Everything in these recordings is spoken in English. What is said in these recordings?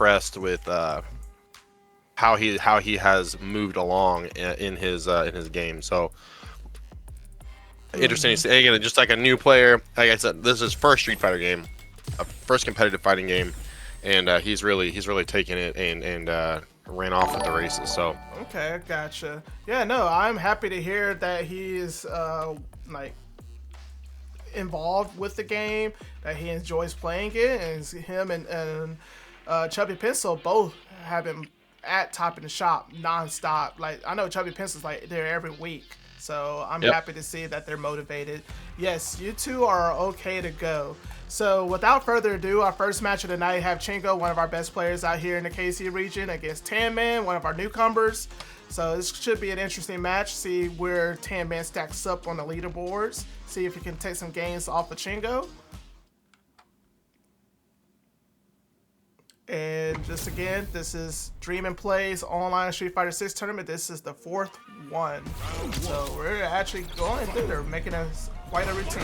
impressed with how he has moved along in his game. So interesting to see. Again, just like a new player. Like I said, this is his first Street Fighter game, a first competitive fighting game, and he's really taken it and ran off with the races. So Okay, gotcha. Yeah, no, I'm happy to hear that he's like involved with the game, that he enjoys playing it, and him and Chubby Pencil both have been at top in the shop nonstop. Like I know Chubby Pencil's like there every week, so I'm happy to see that they're motivated. Yes, you two are okay to go. So without further ado, our first match of the night have Chingo, one of our best players out here in the KC region, against Tan Man, one of our newcomers. So this should be an interesting match. See where Tan Man stacks up on the leaderboards. See if he can take some gains off of Chingo. And just again, this is Dream and Play's online Street Fighter 6 tournament. This is the 4th one. So we're actually going through there, making us quite a routine.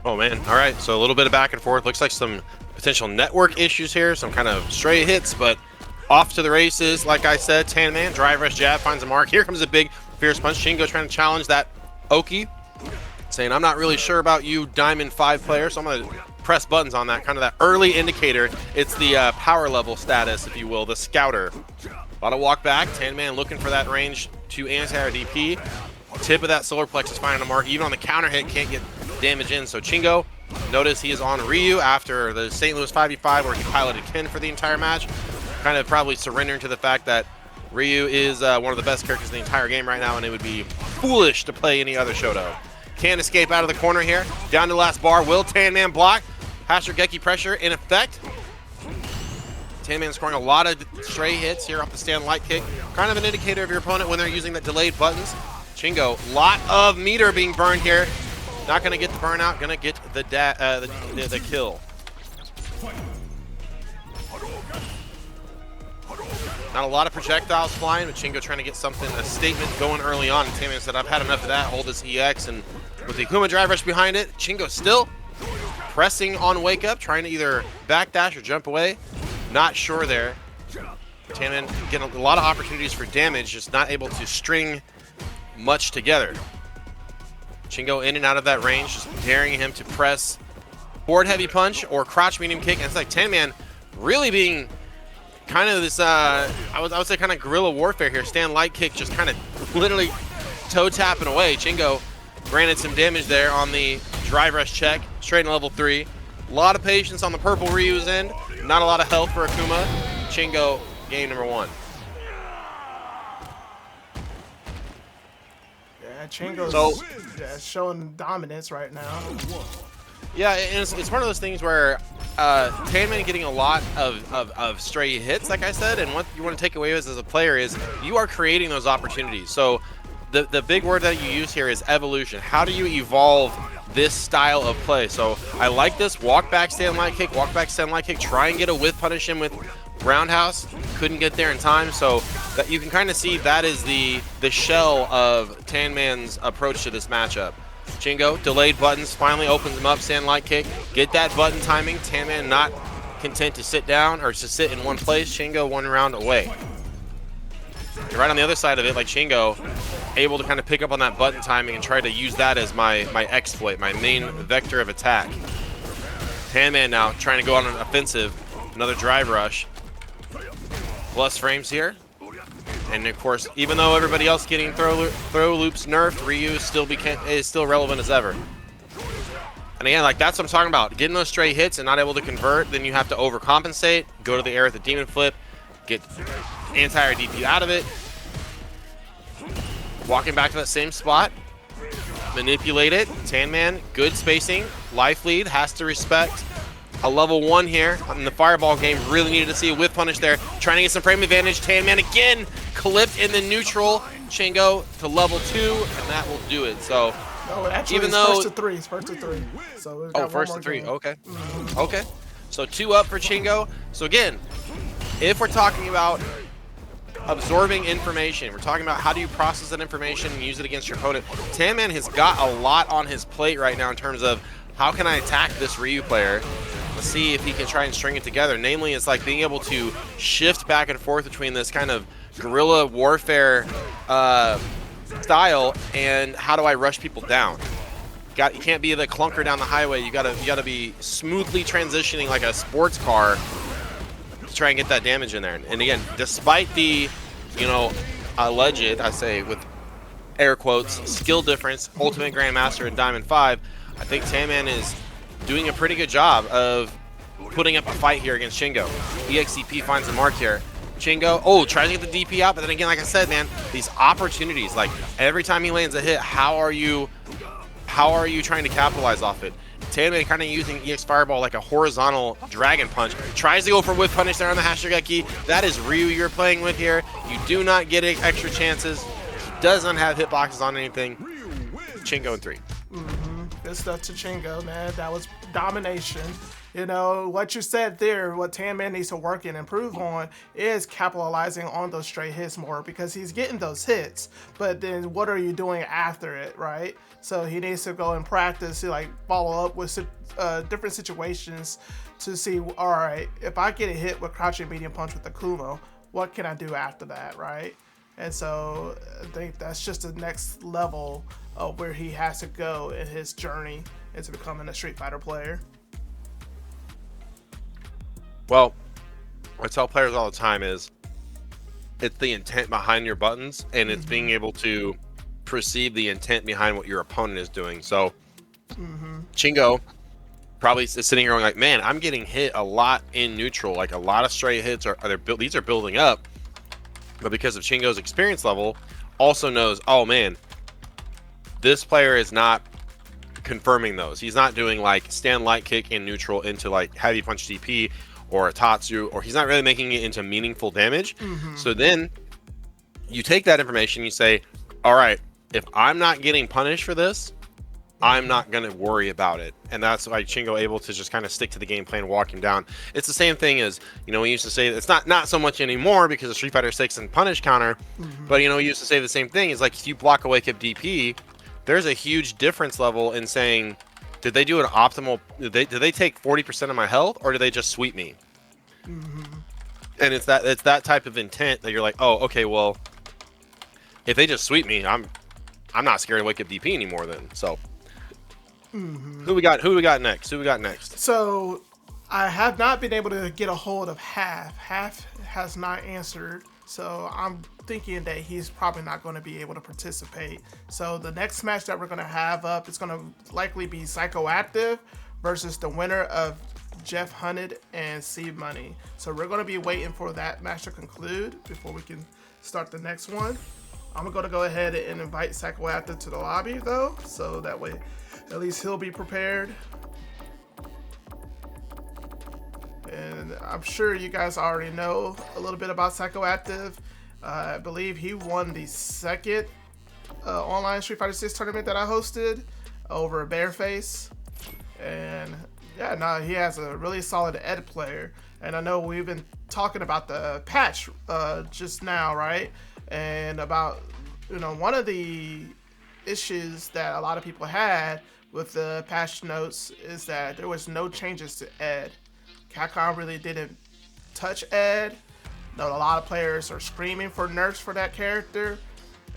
oh man, all right. So a little bit of back and forth. Looks like some potential network issues here, some kind of stray hits, but off to the races. Like I said, Tan Man, drive rush jab, finds a mark. Here comes a big fierce punch. Shingo trying to challenge that Oki, saying, I'm not really sure about you Diamond 5 player, so I'm going to press buttons on that, kind of that early indicator. It's the power level status, if you will, the scouter. A lot of walk back. Tan Man looking for that range to anti-air DP. Tip of that solar plexus finding a mark. Even on the counter hit, can't get damage in. So Chingo, notice he is on Ryu after the St. Louis 5v5 where he piloted Ken for the entire match. Kind of probably surrendering to the fact that Ryu is one of the best characters in the entire game right now, and it would be foolish to play any other Shoto. Can't escape out of the corner here. Down to the last bar. Will Tan Man block? Hashirgeki pressure in effect. Tan Man scoring a lot of stray hits here off the stand light kick. Kind of an indicator of your opponent when they're using the delayed buttons. Chingo, lot of meter being burned here. Not going to get the burnout. Going to get the kill. Not a lot of projectiles flying, but Chingo trying to get something, a statement going early on. And Tan Man said, I've had enough of that. Hold this EX. And with the Akuma drive rush behind it, Chingo still pressing on wake up, trying to either backdash or jump away. Not sure there. Tan Man getting a lot of opportunities for damage, just not able to string much together. Chingo in and out of that range, just daring him to press forward heavy punch or crouch medium kick. And it's like Tan Man really being kind of this, I would say kind of guerrilla warfare here. Stand light kick, just kind of literally toe tapping away. Chingo granted some damage there on the drive rush check, straight in level 3. A lot of patience on the purple Ryu's end. Not a lot of health for Akuma. Chingo, game number 1. Yeah, Chingo's showing dominance right now. Yeah, and it's one of those things where Tan Man getting a lot of stray hits, like I said, and what you want to take away as a player is you are creating those opportunities. So the big word that you use here is evolution. How do you evolve this style of play? So I like this walk back stand light kick, try and get a whiff punish him with roundhouse. Couldn't get there in time, so that you can kind of see that is the shell of Tan Man's approach to this matchup. Chingo, delayed buttons, finally opens him up, stand light kick, get that button timing. Tan Man not content to sit down or to sit in one place. Chingo 1 round away. And right on the other side of it, like Chingo, able to kind of pick up on that button timing and try to use that as my exploit, my main vector of attack. Tan Man now trying to go on an offensive, another drive rush. Plus frames here. And of course, even though everybody else getting throw loops nerfed, Ryu is still relevant as ever. And again, like that's what I'm talking about. Getting those stray hits and not able to convert, then you have to overcompensate, go to the air with the demon flip, get anti-air DP out of it. Walking back to that same spot, manipulate it. Tan Man, good spacing, life lead, has to respect a level 1 here in the fireball game. Really needed to see a whiff punish there. Trying to get some frame advantage. Tan Man again clipped in the neutral. Chingo to level 2, and that will do it. So no, actually, even though first to 3, it's first to 3. So we've got first to 3. game. Okay. Okay. So 2 up for Chingo. So again, if we're talking about absorbing information, we're talking about how do you process that information and use it against your opponent. Tan Man has got a lot on his plate right now in terms of how can I attack this Ryu player. to see if he can try and string it together. Namely, it's like being able to shift back and forth between this kind of guerrilla warfare style and how do I rush people down. You can't be the clunker down the highway. You gotta be smoothly transitioning like a sports car to try and get that damage in there. And again, despite the, alleged, I say with air quotes, skill difference, Ultimate Grandmaster and Diamond 5, I think Tanman is doing a pretty good job of putting up a fight here against Shingo. EXCP finds a mark here. Shingo, tries to get the DP out, but then again, like I said, man, these opportunities, like every time he lands a hit, how are you trying to capitalize off it? Tanman kind of using EX Fireball like a horizontal Dragon Punch. Tries to go for Whiff Punish there on the Hashirageki. That is Ryu you're playing with here. You do not get extra chances. He does not have hitboxes on anything. Shingo in 3. Good stuff to Chingo, man. That was domination. What you said there, what Tanman needs to work and improve on is capitalizing on those straight hits more, because he's getting those hits, but then what are you doing after it, right? So he needs to go and practice, like follow up with different situations to see, all right, if I get a hit with crouching medium punch with the Kumo, what can I do after that, right? And so I think that's just the next level of where he has to go in his journey into becoming a Street Fighter player. Well, what I tell players all the time is it's the intent behind your buttons, and it's being able to perceive the intent behind what your opponent is doing. So Shingo probably is sitting here going like, man, I'm getting hit a lot in neutral, like a lot of straight hits these are building up. But because of Shingo's experience level, also knows, oh man, this player is not confirming those. He's not doing like stand light kick in neutral into like heavy punch DP or a Tatsu, or he's not really making it into meaningful damage. So then you take that information, you say, all right, if I'm not getting punished for this, I'm not going to worry about it. And that's why Shingo able to just kind of stick to the game plan, walk him down. It's the same thing as, we used to say, it's not so much anymore because of Street Fighter 6 and punish counter, but we used to say the same thing. Is like, if you block a wake up DP, there's a huge difference level in saying, did they do an optimal, did they take 40% of my health, or did they just sweep me? And it's that type of intent that you're like, oh, okay, well, if they just sweep me, I'm not scared to wake up DP anymore then. So who we got next? So I have not been able to get a hold of Half. Half has not answered, so I'm thinking that he's probably not going to be able to participate. So the next match that we're going to have up is going to likely be Psychoactive versus the winner of Jeff Hunted and C Money. So we're going to be waiting for that match to conclude before we can start the next one. I'm going to go ahead and invite Psychoactive to the lobby though, so that way at least he'll be prepared. And I'm sure you guys already know a little bit about Psychoactive. I believe he won the second online Street Fighter 6 tournament that I hosted over Bareface. And yeah, now he has a really solid Ed player. And I know we've been talking about the patch just now, right? And about, one of the issues that a lot of people had with the patch notes is that there was no changes to Ed. Capcom really didn't touch Ed. A lot of players are screaming for nerfs for that character.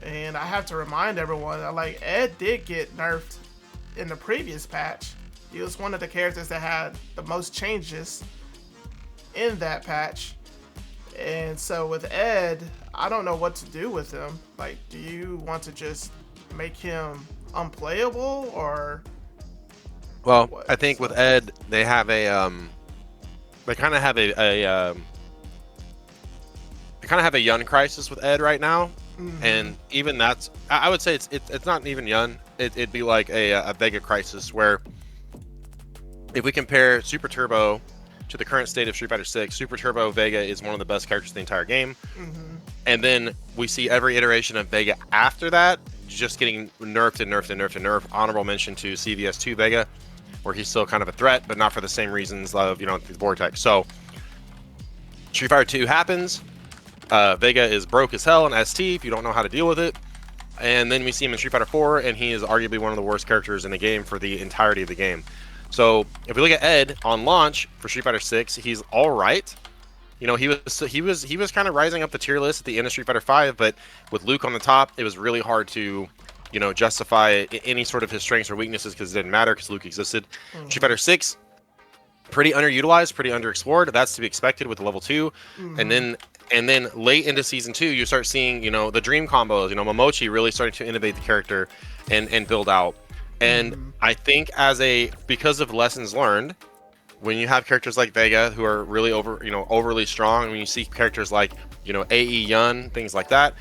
And I have to remind everyone that Ed did get nerfed in the previous patch. He was one of the characters that had the most changes in that patch. And so with Ed, I don't know what to do with him. Do you want to just make him unplayable, or? Well, what? I think with Ed, they have a they kind of have a Yun crisis with Ed right now, and even that's, I would say it's not even Yun. It'd be like a Vega crisis, where if we compare Super Turbo to the current state of Street Fighter 6, Super Turbo Vega is one of the best characters in the entire game. And then we see every iteration of Vega after that just getting nerfed and nerfed and nerfed and nerfed. Honorable mention to CVS2 Vega, where he's still kind of a threat, but not for the same reasons of, the Vortex. So Street Fighter 2 happens. Vega is broke as hell in ST if you don't know how to deal with it. And then we see him in Street Fighter 4, and he is arguably one of the worst characters in the game for the entirety of the game. So if we look at Ed on launch for Street Fighter 6, he's all right. You know, he was kind of rising up the tier list at the end of Street Fighter 5, but with Luke on the top, it was really hard to, you know, justify any sort of his strengths or weaknesses because it didn't matter because Luke existed. Street Fighter 6, pretty underutilized, pretty underexplored. That's to be expected with level 2, and then late into season 2, you start seeing, you know, the dream combos. You know, Momochi really starting to innovate the character and build out. And I think because of lessons learned, when you have characters like Vega who are really overly strong, when you see characters like, you know, AE Yun, things like that,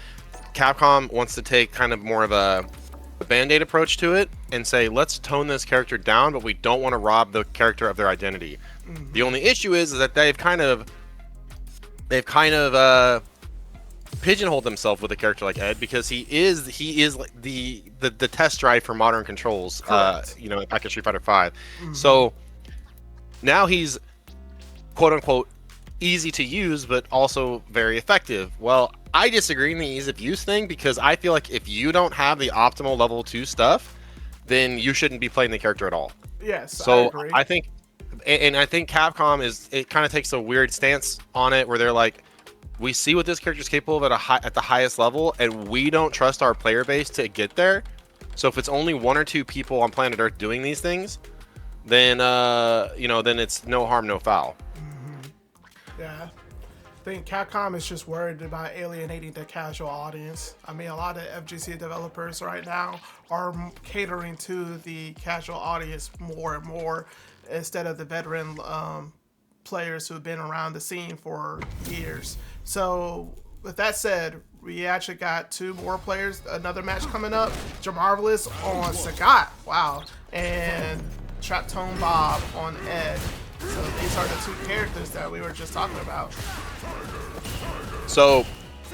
Capcom wants to take kind of more of a band-aid approach to it and say, let's tone this character down, but we don't want to rob the character of their identity. The only issue is that they've kind of pigeonholed themselves with a character like Ed because he is like the test drive for modern controls. You know, back in Street Fighter 5. So now he's quote unquote easy to use, but also very effective. Well, I disagree in the ease of use thing because I feel like if you don't have the optimal level 2 stuff, then you shouldn't be playing the character at all. Yes, so I agree. I think Capcom it kind of takes a weird stance on it where they're like, we see what this character is capable of at the highest level, and we don't trust our player base to get there. So if it's only 1 or 2 people on planet Earth doing these things, then you know, then it's no harm, no foul. Yeah, I think Capcom is just worried about alienating the casual audience. I mean, a lot of FGC developers right now are catering to the casual audience more and more instead of the veteran players who've been around the scene for years. So with that said, we actually got 2 more players, another match coming up. Jamarvelous on Sagat, wow, and Trap Tone Bob on Ed. So these are the 2 characters that we were just talking about. So,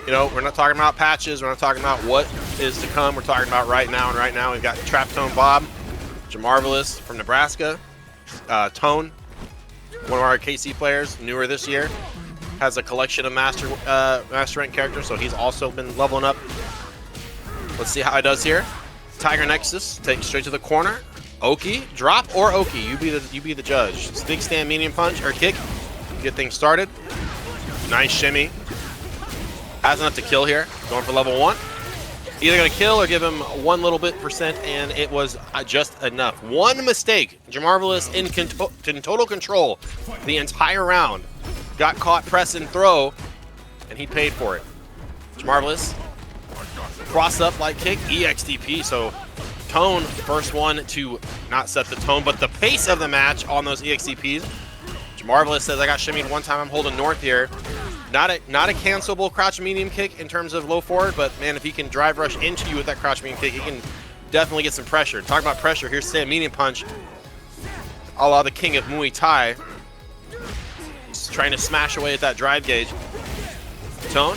you know, we're not talking about patches, we're not talking about what is to come, we're talking about right now, and right now we've got Trap Tone Bob, Jamarvelous from Nebraska, Tone, one of our KC players, newer this year, has a collection of master rank characters, so he's also been leveling up. Let's see how he does here. Tiger Nexus, take straight to the corner. Oki, drop or Oki, you be the judge. Big stand, medium punch or kick, get things started. Nice shimmy. Has enough to kill here. Going for level 1. Either gonna kill or give him 1 little bit %, and it was just enough. 1 mistake. Jamarvelous in total control the entire round. Got caught press and throw, and he paid for it. Jamarvelous. Cross up like kick, EXTP. So Tone, first one to not set the tone, but the pace of the match on those EXTPs. Jamarvelous says, I got shimmied 1 time, I'm holding north here. Not a cancelable crouch medium kick in terms of low forward, but man, if he can drive rush into you with that crouch medium kick, he can definitely get some pressure. Talking about pressure, here's stand medium punch, a la the king of Muay Thai. Just trying to smash away at that drive gauge. Tone,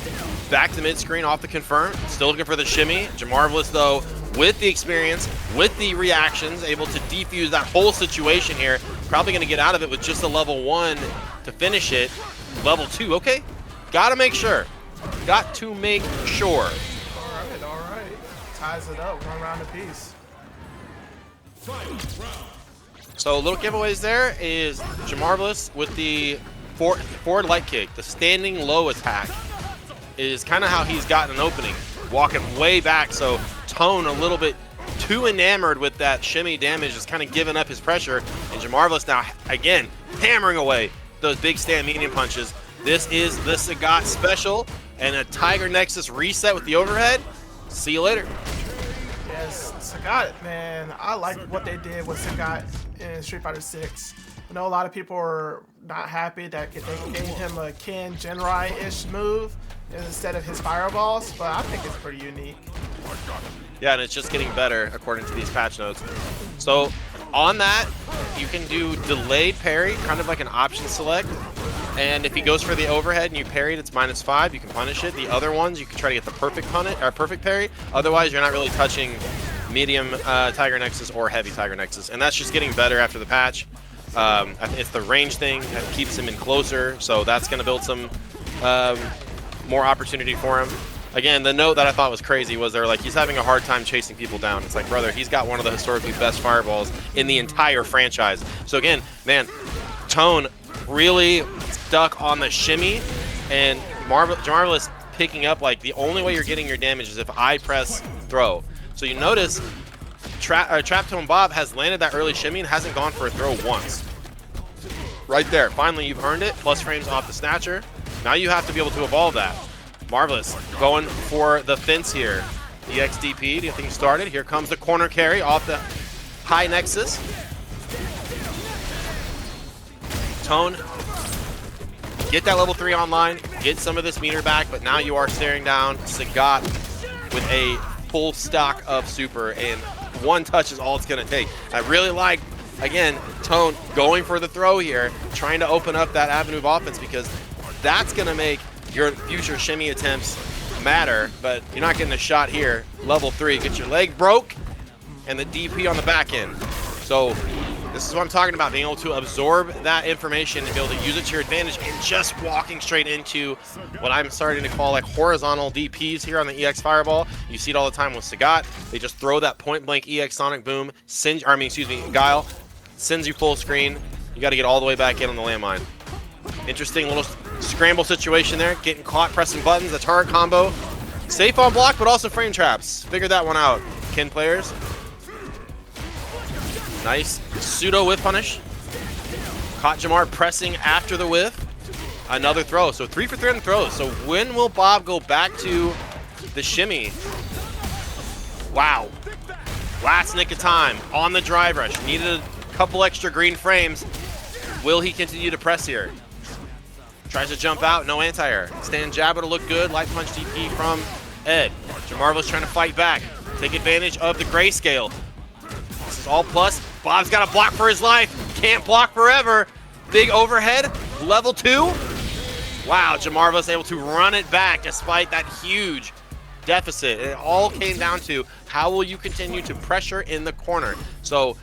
back to mid-screen off the confirm, still looking for the shimmy. Jamarvelous though, with the experience, with the reactions, able to defuse that whole situation here. Probably going to get out of it with just a level 1 to finish it. Level 2, okay. Gotta make sure. Got to make sure. All right. Ties it up, 1 round apiece. So little giveaways there is Jamarvelous with the forward light kick. The standing low attack is kind of how he's gotten an opening. Walking way back, so Tone a little bit too enamored with that shimmy damage is kind of giving up his pressure, and Jamarvelous now again hammering away those big stand medium punches. This is the Sagat special and a Tiger Nexus reset with the overhead. See you later. Yes, Sagat, man, I like what they did with Sagat in Street Fighter 6. I know a lot of people are not happy that they gave him a Ken Genrai-ish move instead of his fireballs, but I think it's pretty unique. Yeah, and it's just getting better according to these patch notes. So on that, you can do delayed parry, kind of like an option select. And if he goes for the overhead and you parry it, it's -5. You can punish it. The other ones, you can try to get the perfect perfect parry. Otherwise, you're not really touching medium Tiger Nexus or heavy Tiger Nexus. And that's just getting better after the patch. I think it's the range thing that keeps him in closer, so that's going to build some more opportunity for him. Again, the note that I thought was crazy was they're like, he's having a hard time chasing people down. It's like, brother, he's got one of the historically best fireballs in the entire franchise. So again, man, Tone really stuck on the shimmy, and Marvelous picking up, like, the only way you're getting your damage is if I press throw. So you notice Trap Tone Bob has landed that early shimmy and hasn't gone for a throw once. Right there. Finally, you've earned it. Plus frames off the Snatcher. Now you have to be able to evolve that. Marvelous going for the fence here. EXDP to get things started. Here comes the corner carry off the high Nexus. Tone, get that level 3 online, get some of this meter back, but now you are staring down Sagat with a full stock of super, and one touch is all it's going to take. I really like, again, Tone going for the throw here, trying to open up that avenue of offense, because that's going to make your future shimmy attempts matter, but you're not getting a shot here. Level 3, get your leg broke, and the DP on the back end. So this is what I'm talking about, being able to absorb that information and be able to use it to your advantage, and just walking straight into what I'm starting to call like horizontal DPs here on the EX Fireball. You see it all the time with Sagat. They just throw that point blank EX Sonic Boom, Guile, sends you full screen. You got to get all the way back in on the landmine. Interesting little scramble situation there, getting caught pressing buttons, the turret combo. Safe on block, but also frame traps. Figured that one out, Ken players. Nice pseudo whiff punish. Caught Jamar pressing after the whiff. Another throw, so 3 for 3 on the throws. So when will Bob go back to the shimmy? Wow. Last nick of time on the drive rush. Needed a couple extra green frames. Will he continue to press here? Tries to jump out, no anti-air. Stand jab, it'll look good. Light punch DP from Ed. Jamarvo's trying to fight back. Take advantage of the grayscale. This is all plus. Bob's got to block for his life. Can't block forever. Big overhead. Level 2. Wow, Jamarvo's able to run it back despite that huge deficit. It all came down to how will you continue to pressure in the corner. So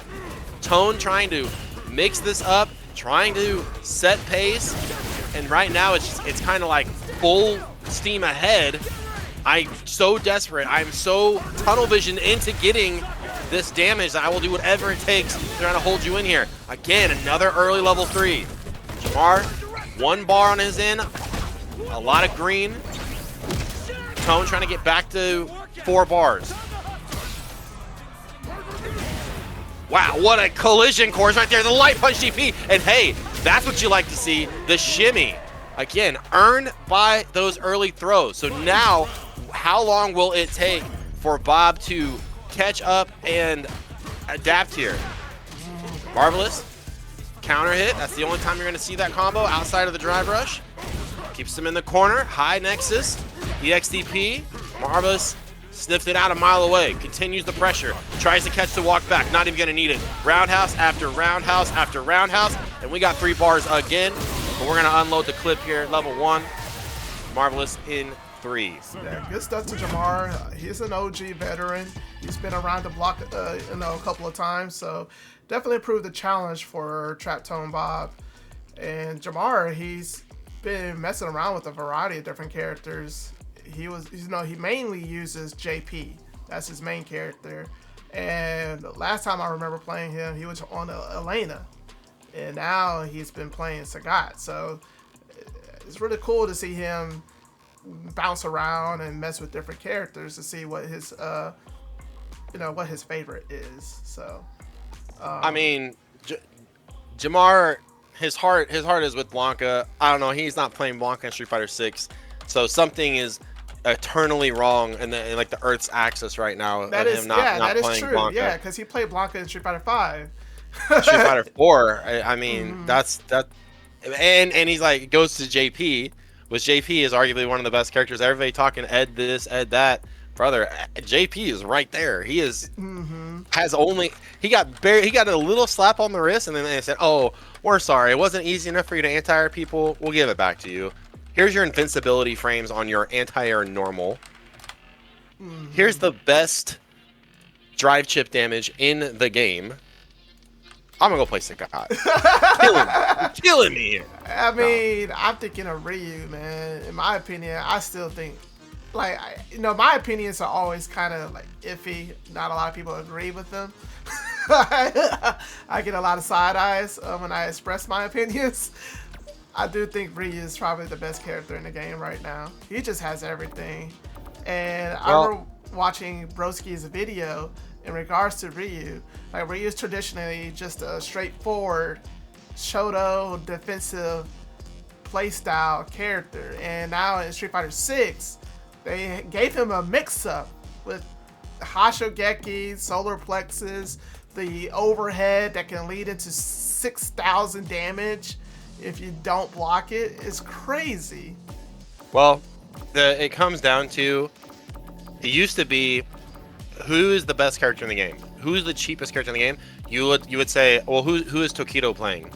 Tone trying to mix this up, trying to set pace, and right now it's kind of like full steam ahead. I'm so desperate. I'm so tunnel vision into getting this damage that I will do whatever it takes to try to hold you in here. Again, another early level 3. Jamar, 1 bar on his end, a lot of green. Tone trying to get back to 4 bars. Wow, what a collision course right there. The light punch DP. And hey, that's what you like to see, the shimmy. Again, earned by those early throws. So now, how long will it take for Bob to catch up and adapt here? Marvelous. Counter hit. That's the only time you're going to see that combo outside of the drive rush. Keeps him in the corner. High Nexus. EXDP. Marvelous sniffed it out a mile away. Continues the pressure. Tries to catch the walk back. Not even going to need it. Roundhouse after roundhouse after roundhouse. And we got 3 bars again. But we're going to unload the clip here. Level 1. Marvelous in 3. Yeah, good stuff to Jamar. He's an OG veteran. He's been around the block a couple of times. So definitely improved the challenge for Trap Tone Bob. And Jamar, he's been messing around with a variety of different characters. He mainly uses JP. That's his main character. And last time I remember playing him, he was on Elena. And now he's been playing Sagat. So it's really cool to see him bounce around and mess with different characters to see what his what his favorite is. So I mean, Jamar, his heart is with Blanca. I don't know, he's not playing Blanca in Street Fighter 6. So something is eternally wrong in like the Earth's axis right now. That is playing true. Blanca. Yeah, because he played Blanca in Street Fighter 5. Street Fighter 4. I mean, that's and he's like goes to JP, which JP is arguably one of the best characters. Everybody talking Ed this, Ed that. Brother, JP is right there. He is he got a little slap on the wrist, and then they said, "Oh, we're sorry. It wasn't easy enough for you to anti-air people. We'll give it back to you. Here's your invincibility frames on your anti-air normal. Here's the best drive chip damage in the game. I'm gonna go play Sagat. Killing me here. I mean, I'm thinking of Ryu, man. In my opinion, I still think like my opinions are always kind of like iffy. Not a lot of people agree with them. I get a lot of side eyes when I express my opinions. I do think Ryu is probably the best character in the game right now. He just has everything. And I remember watching Broski's video in regards to Ryu. Like, Ryu is traditionally just a straightforward Shoto defensive playstyle character. And now in Street Fighter 6, they gave him a mix-up with Hashogeki, solar plexus, the overhead that can lead into 6,000 damage if you don't block it. It's crazy. Well, it comes down to, it used to be, who is the best character in the game? Who's the cheapest character in the game? You would say, well, who is Tokido playing?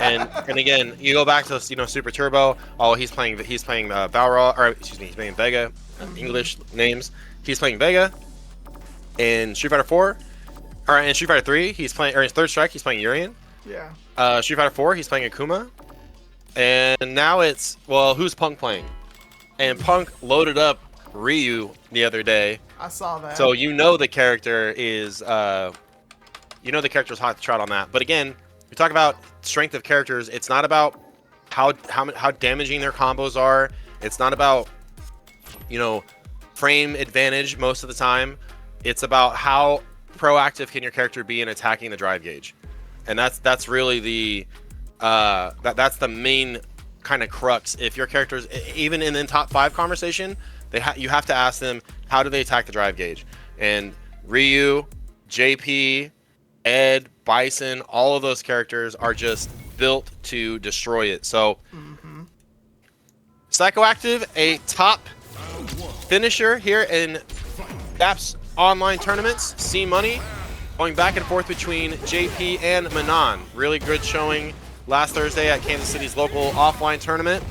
and again, you go back to Super Turbo. Oh, he's playing Balrog, or excuse me, he's playing Vega. English names. He's playing Vega. In Street Fighter 4, or in Street Fighter 3, he's playing, or in Third Strike, he's playing Urien. Yeah. Street Fighter 4, he's playing Akuma. And now it's, well, who's Punk playing? And Punk loaded up Ryu the other day. I saw that. So the character is, the character's hot to trot on that. But again, we talk about strength of characters. It's not about how damaging their combos are. It's not about, frame advantage most of the time. It's about how proactive can your character be in attacking the drive gauge. And that's really the that's the main kind of crux. If your characters, even in the top 5 conversation, you have to ask them, how do they attack the drive gauge? And Ryu, JP, Ed, Bison, all of those characters are just built to destroy it. So Psychoactive, a top finisher here in DAP's online tournaments. C Money going back and forth between JP and Manon. Really good showing last Thursday at Kansas City's local offline tournament.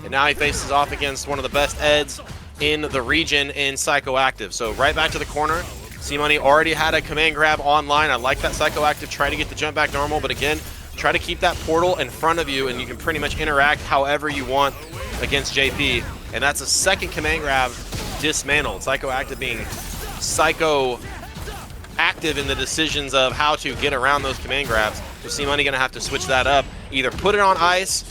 And now he faces off against one of the best Eds in the region in Psychoactive. So right back to the corner. C Money already had a command grab online. I like that Psychoactive. Try to get the jump back normal, but again, try to keep that portal in front of you and you can pretty much interact however you want against JP. And that's a second command grab dismantled. Psychoactive being psycho active in the decisions of how to get around those command grabs. So C Money gonna have to switch that up, either put it on ice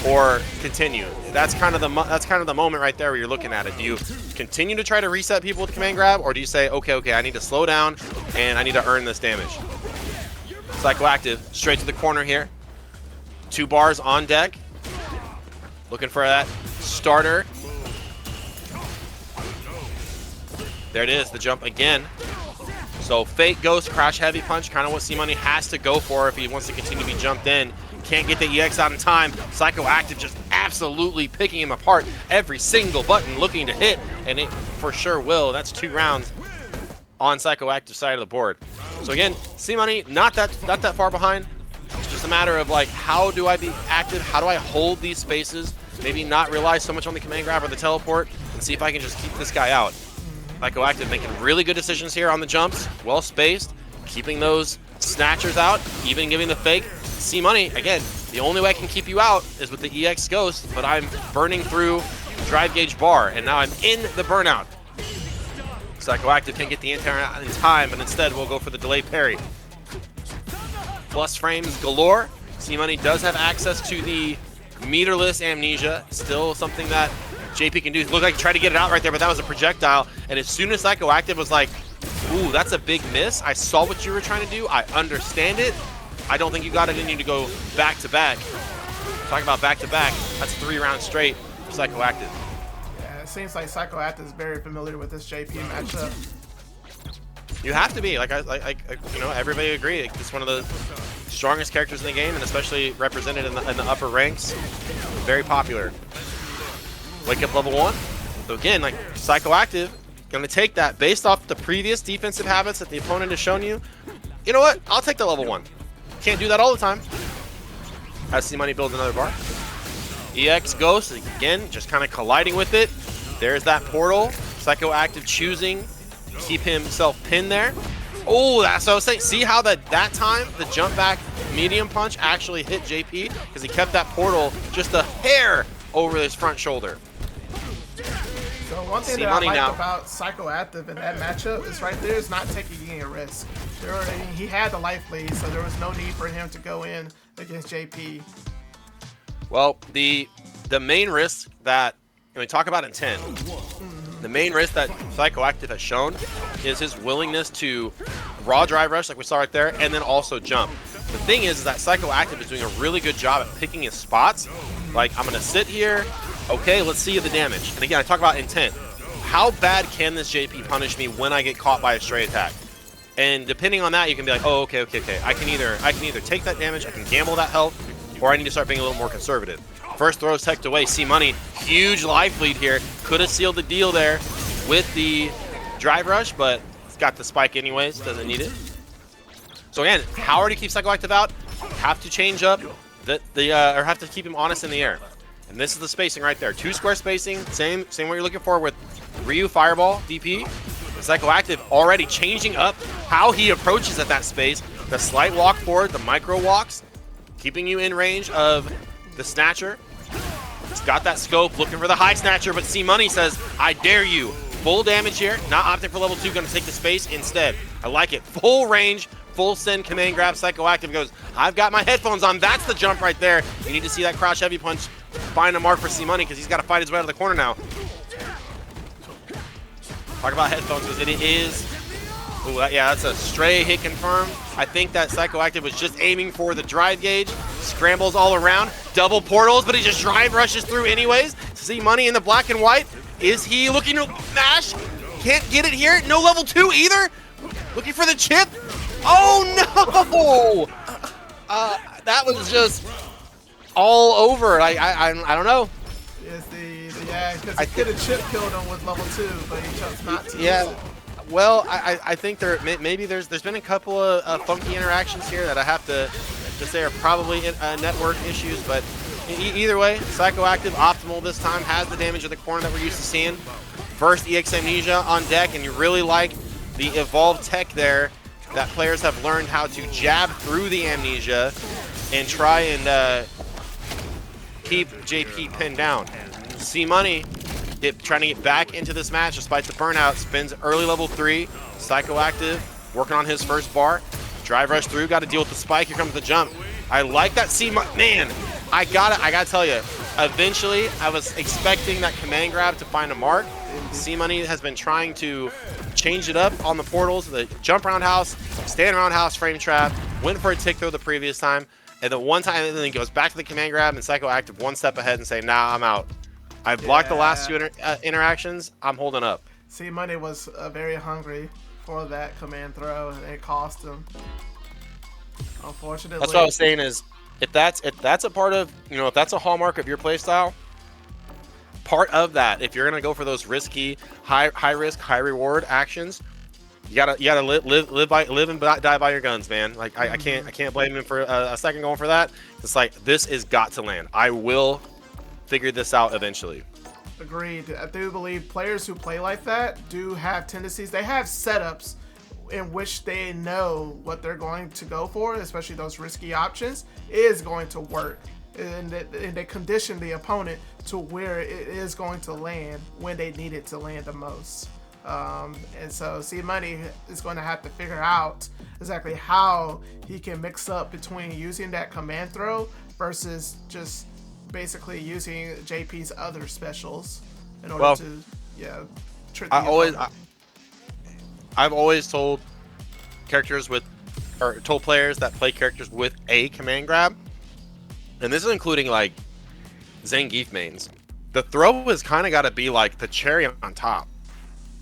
or continue. That's kind of the moment right there where you're looking at it. Do you continue to try to reset people with the command grab, or do you say, okay, I need to slow down and I need to earn this damage? Psychoactive straight to the corner here. 2 bars on deck. Looking for that starter. There it is, the jump again. So Fake Ghost, Crash Heavy Punch, kind of what C Money has to go for if he wants to continue to be jumped in. Can't get the EX out in time. Psychoactive just absolutely picking him apart. Every single button looking to hit, and it for sure will. That's 2 rounds on Psychoactive side of the board. So again, C Money not that far behind. It's just a matter of like, how do I be active? How do I hold these spaces? Maybe not rely so much on the command grab or the teleport, and see if I can just keep this guy out. Psychoactive making really good decisions here on the jumps, well spaced, keeping those snatchers out, even giving the fake. C Money, again, the only way I can keep you out is with the EX Ghost, but I'm burning through drive gauge bar, and now I'm in the burnout. Psychoactive can't get the anti out in time, but instead we'll go for the delay parry. Plus frames galore. C Money does have access to the meterless amnesia, still something that JP can do. Looked like he tried to get it out right there, but that was a projectile. And as soon as Psychoactive was like, ooh, that's a big miss. I saw what you were trying to do. I understand it. I don't think you got it in you to go back-to-back. Talking about back-to-back, that's 3 rounds straight for Psychoactive. Yeah, it seems like Psychoactive is very familiar with this JP matchup. You have to be. Like everybody agree. It's one of the strongest characters in the game, and especially represented in the upper ranks. Very popular. Wake up level 1. So again, like Psychoactive, gonna take that based off the previous defensive habits that the opponent has shown you. You know what? I'll take the level 1. Can't do that all the time. As C Money builds another bar. EX Ghost, again, just kind of colliding with it. There's that portal. Psychoactive choosing to keep himself pinned there. Oh, that's what I was saying. See how that time, the jump back medium punch actually hit JP? Because he kept that portal just a hair over his front shoulder. So one thing See that I money liked now. about Psychoactive in that matchup is right there is not taking any risk. He had the life lead, so there was no need for him to go in against JP. Well, the main risk that, when we talk about intent, the main risk that Psychoactive has shown is his willingness to raw drive rush, like we saw right there, and then also jump. The thing is that Psychoactive is doing a really good job at picking his spots. Like, I'm going to sit here. Okay, let's see the damage. And again, I talk about intent. How bad can this JP punish me when I get caught by a stray attack? And depending on that, you can be like, oh, okay. I can either take that damage, I can gamble that health, or I need to start being a little more conservative. First throw is teched away. See money, huge life lead here. Could have sealed the deal there with the drive rush, but it's got the spike anyways. Doesn't need it. So again, how to keep Psychoactive out? Have to change up or have to keep him honest in the air. And this is the spacing right there. 2 square spacing, same what you're looking for with Ryu Fireball DP. Psychoactive already changing up how he approaches at that space. The slight walk forward, the micro walks, keeping you in range of the Snatcher. It's got that scope, looking for the high Snatcher, but C Money says, I dare you. Full damage here, not opting for level 2, gonna take the space instead. I like it. Full range, full send, command grab. Psychoactive goes, I've got my headphones on. That's the jump right there. You need to see that crouch heavy punch. Find a mark for C Money because he's got to fight his way out of the corner now. Talk about headphones because it is. Ooh, yeah, that's a stray hit confirmed. I think that Psychoactive was just aiming for the drive gauge. Scrambles all around. Double portals, but he just drive rushes through anyways. C Money in the black and white. Is he looking to mash? Can't get it here. No level 2 either. Looking for the chip. Oh no! That was just all over. I don't know. Yes, because he could have chip killed him with level 2, but he chose not to. Yeah. Well, I think maybe there's been a couple of funky interactions here that I have to say are probably network issues, but either way, Psychoactive optimal this time, has the damage in the corner that we're used to seeing. First EX Amnesia on deck, and you really like the evolved tech there that players have learned how to jab through the Amnesia and try and keep JP pinned down. C Money trying to get back into this match despite the burnout. Spins early level 3. Psychoactive working on his first bar. Drive rush through. Got to deal with the spike. Here comes the jump. I like that C Money. Man, I gotta tell you. Eventually, I was expecting that command grab to find a mark. C Money has been trying to change it up on the portals. The jump roundhouse, stand roundhouse, frame trap. Went for a tick throw the previous time. And then one time, and then he goes back to the command grab, and Psychoactive one step ahead and say, nah, I'm out. I've blocked the last 2 interactions. I'm holding up. C Money was very hungry for that command throw, and it cost him. Unfortunately. That's what I was saying is, if that's a part of, if that's a hallmark of your playstyle, part of that, if you're gonna go for those risky, high risk, high reward actions, you gotta live and die by your guns, man. Like I can't blame him for a second going for that. It's like, this is got to land. I will figure this out eventually. Agreed. I do believe players who play like that do have tendencies. They have setups in which they know what they're going to go for, especially those risky options, is going to work. And they condition the opponent to where it is going to land when they need it to land the most. And so C Money is going to have to figure out exactly how he can mix up between using that command throw versus just basically using JP's other specials in order to trick the opponent. I've always told players that play characters with a command grab, and this is including like Zangief mains, the throw has kind of got to be like the cherry on top,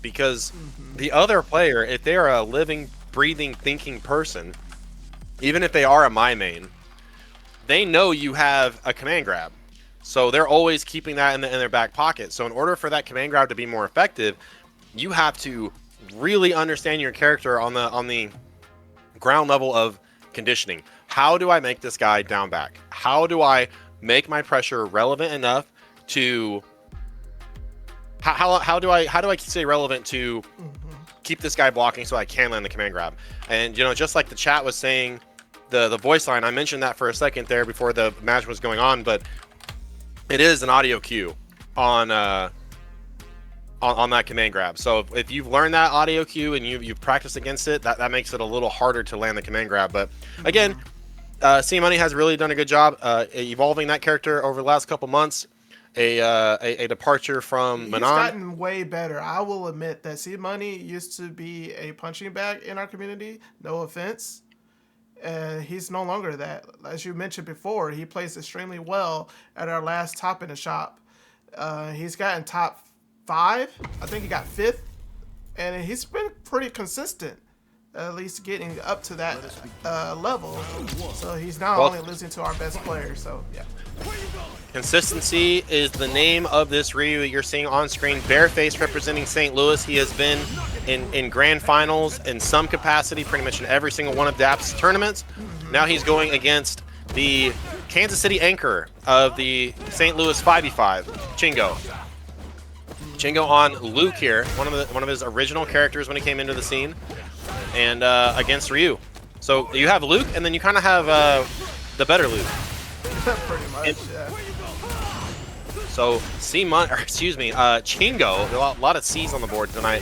because the other player, if they are a living, breathing, thinking person, even if they are a my main, they know you have a command grab. So they're always keeping that in their back pocket. So in order for that command grab to be more effective, you have to really understand your character on the ground level of conditioning. How do I make this guy down back? How do I make my pressure relevant enough to how do I stay relevant to keep this guy blocking so I can land the command grab? And just like the chat was saying, the voice line, I mentioned that for a second there before the match was going on, but it is an audio cue on on that command grab. So if you've learned that audio cue and you've practiced against it, that makes it a little harder to land the command grab. But again, C Money has really done a good job evolving that character over the last couple months. A departure from He's Manon. gotten way better. I will admit that C Money used to be a punching bag in our community. No offense. He's no longer that. As you mentioned before, he plays extremely well at our last Top in the Shop. He's gotten top 5. I think he got 5th. And he's been pretty consistent, at least getting up to that level. So he's not only losing to our best player. So, yeah. Consistency is the name of this Ryu you're seeing on screen. Bareface representing St. Louis. He has been in grand finals in some capacity, pretty much in every single one of DAP's tournaments. Now he's going against the Kansas City anchor of the St. Louis 5v5, Chingo. Chingo on Luke here, one of his original characters when he came into the scene, and against Ryu. So you have Luke, and then you kind of have the better Luke. Pretty much, yeah. So Chingo, a lot of C's on the board tonight.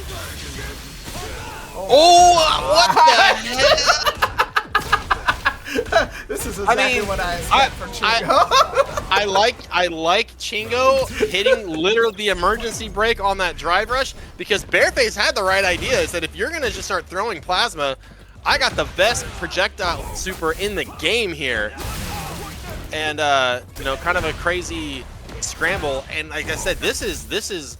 What the heck? This is exactly what I expect from Chingo. I like Chingo hitting literally the emergency brake on that drive rush, because Bareface had the right idea. Is that if you're gonna just start throwing plasma, I got the best projectile super in the game here. And kind of a crazy scramble. And like I said, this is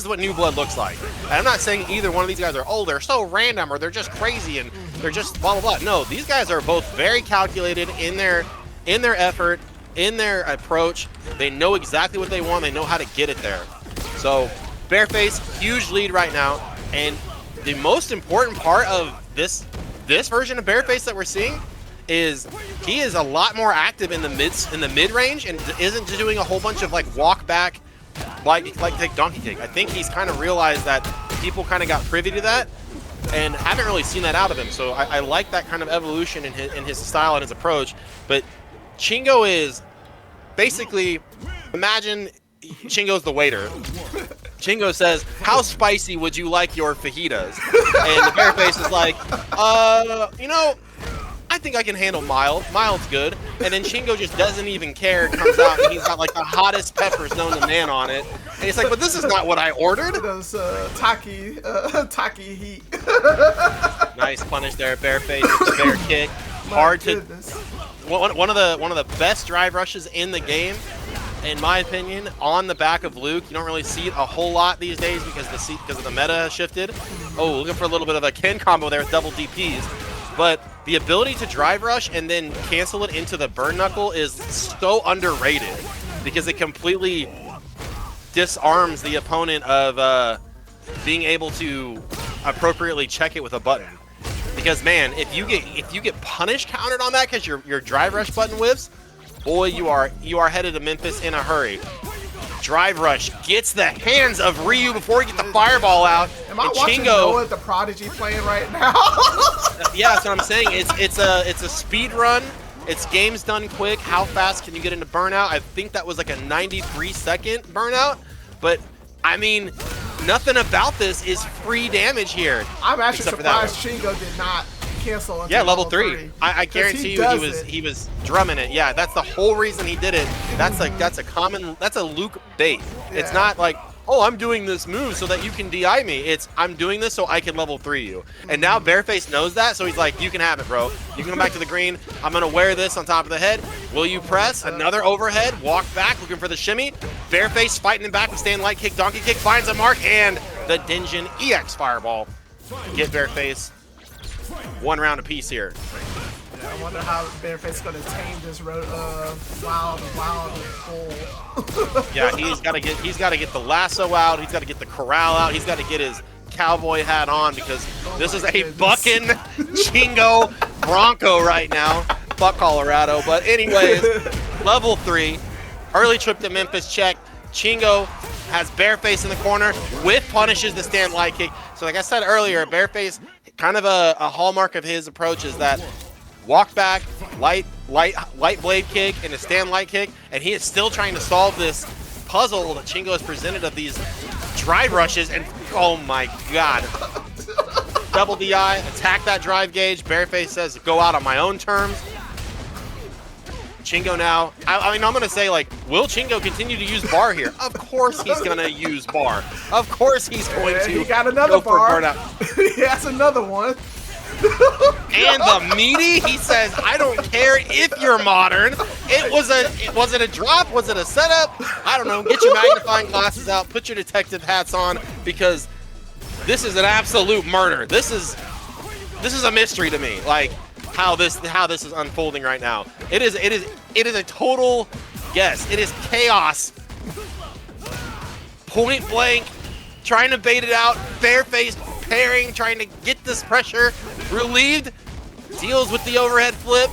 what New Blood looks like. And I'm not saying either one of these guys are, oh, they're so random or they're just crazy and they're just blah blah blah. No, these guys are both very calculated in their effort, in their approach. They know exactly what they want. They know how to get it there. So Bareface, huge lead right now. And the most important part of this version of Bareface that we're seeing is he is a lot more active in the mid range and isn't just doing a whole bunch of like walk back like take donkey kick. I think he's kind of realized that people kind of got privy to that and haven't really seen that out of him. So I like that kind of evolution in his style and his approach. But Chingo is basically, imagine Chingo's the waiter. Chingo says, "How spicy would you like your fajitas?" And the Bareface is like, I think I can handle mild. Mild's good. And then Chingo just doesn't even care. Comes out and he's got like the hottest peppers known to man on it. And he's like, but this is not what I ordered. Those Taki heat. Nice punish there, Bareface with the bear kick. Hard to. One of the best drive rushes in the game, in my opinion, on the back of Luke. You don't really see it a whole lot these days because of the meta has shifted. Oh, looking for a little bit of a Ken combo there with double DPs. But the ability to drive rush and then cancel it into the burn knuckle is so underrated because it completely disarms the opponent of being able to appropriately check it with a button. Because man, if you get punish countered on that because your drive rush button whiffs, boy, you are headed to Memphis in a hurry. Drive rush gets the hands of Ryu before he gets the fireball out. Am I watching Noah the Prodigy playing right now? Yeah, that's what I'm saying. It's a speed run. It's games done quick. How fast can you get into burnout? I think that was like a 93-second burnout. But I mean, nothing about this is free damage here. I'm actually surprised Chingo did not cancel. Yeah, level 3. I guarantee you he was drumming it. Yeah, that's the whole reason he did it. That's a Luke bait. Yeah. It's not like, oh, I'm doing this move so that you can DI me. It's I'm doing this so I can level 3 you. And now Bareface knows that, so he's like, you can have it, bro. You can come back to the green. I'm gonna wear this on top of the head. Will you press? Another overhead. Walk back, looking for the shimmy. Bareface fighting him back with stand light kick, donkey kick, finds a mark, and the Dinjin EX fireball. Get Bareface. 1 round apiece here. Yeah, I wonder how Bareface is gonna tame this wild bull. Yeah, he's gotta get the lasso out. He's gotta get the corral out. He's gotta get his cowboy hat on because this is a bucking Chingo Bronco right now. Fuck Colorado. But anyways, level 3, early trip to Memphis check. Chingo has Bareface in the corner with punishes the stand light kick. So like I said earlier, Bareface, kind of a hallmark of his approach is that walk back, light blade kick, and a stand light kick, and he is still trying to solve this puzzle that Chingo has presented of these drive rushes, and oh my god. Double DI, attack that drive gauge. Bareface says, go out on my own terms. Chingo now, I mean, I'm going to say, like, will Chingo continue to use bar here? Of course he's going to use bar. Of course he's going to He got another go bar. For burnout. He has another one. And the meaty, he says, I don't care if you're modern. Was it a drop? Was it a setup? I don't know. Get your magnifying glasses out. Put your detective hats on, because this is an absolute murder. This is a mystery to me. Like how this is unfolding right now. It is a total guess. It is chaos. Point blank, trying to bait it out. Bareface parrying, trying to get this pressure relieved. Deals with the overhead flip.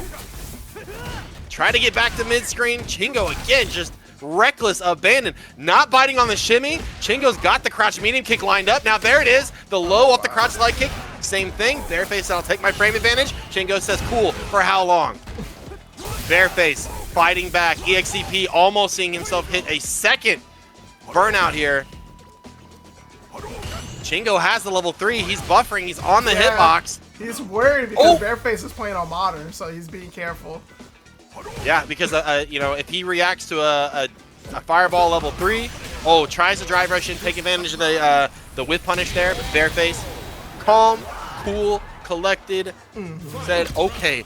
Try to get back to mid-screen. Chingo again, just reckless abandon. Not biting on the shimmy. Chingo's got the crouch medium kick lined up. Now there it is. The low off the crouch slide kick. Same thing. Bareface, I'll take my frame advantage. Chingo says, cool. For how long? Bareface fighting back. EXCP almost seeing himself hit a second burnout here. Chingo has the level 3. He's buffering. He's on the hitbox. He's worried because Bareface is playing on modern, so he's being careful. Yeah, because you know, if he reacts to a fireball level 3, tries to drive rush in, take advantage of the whiff punish there, but Bareface, calm, cool, collected, said, okay,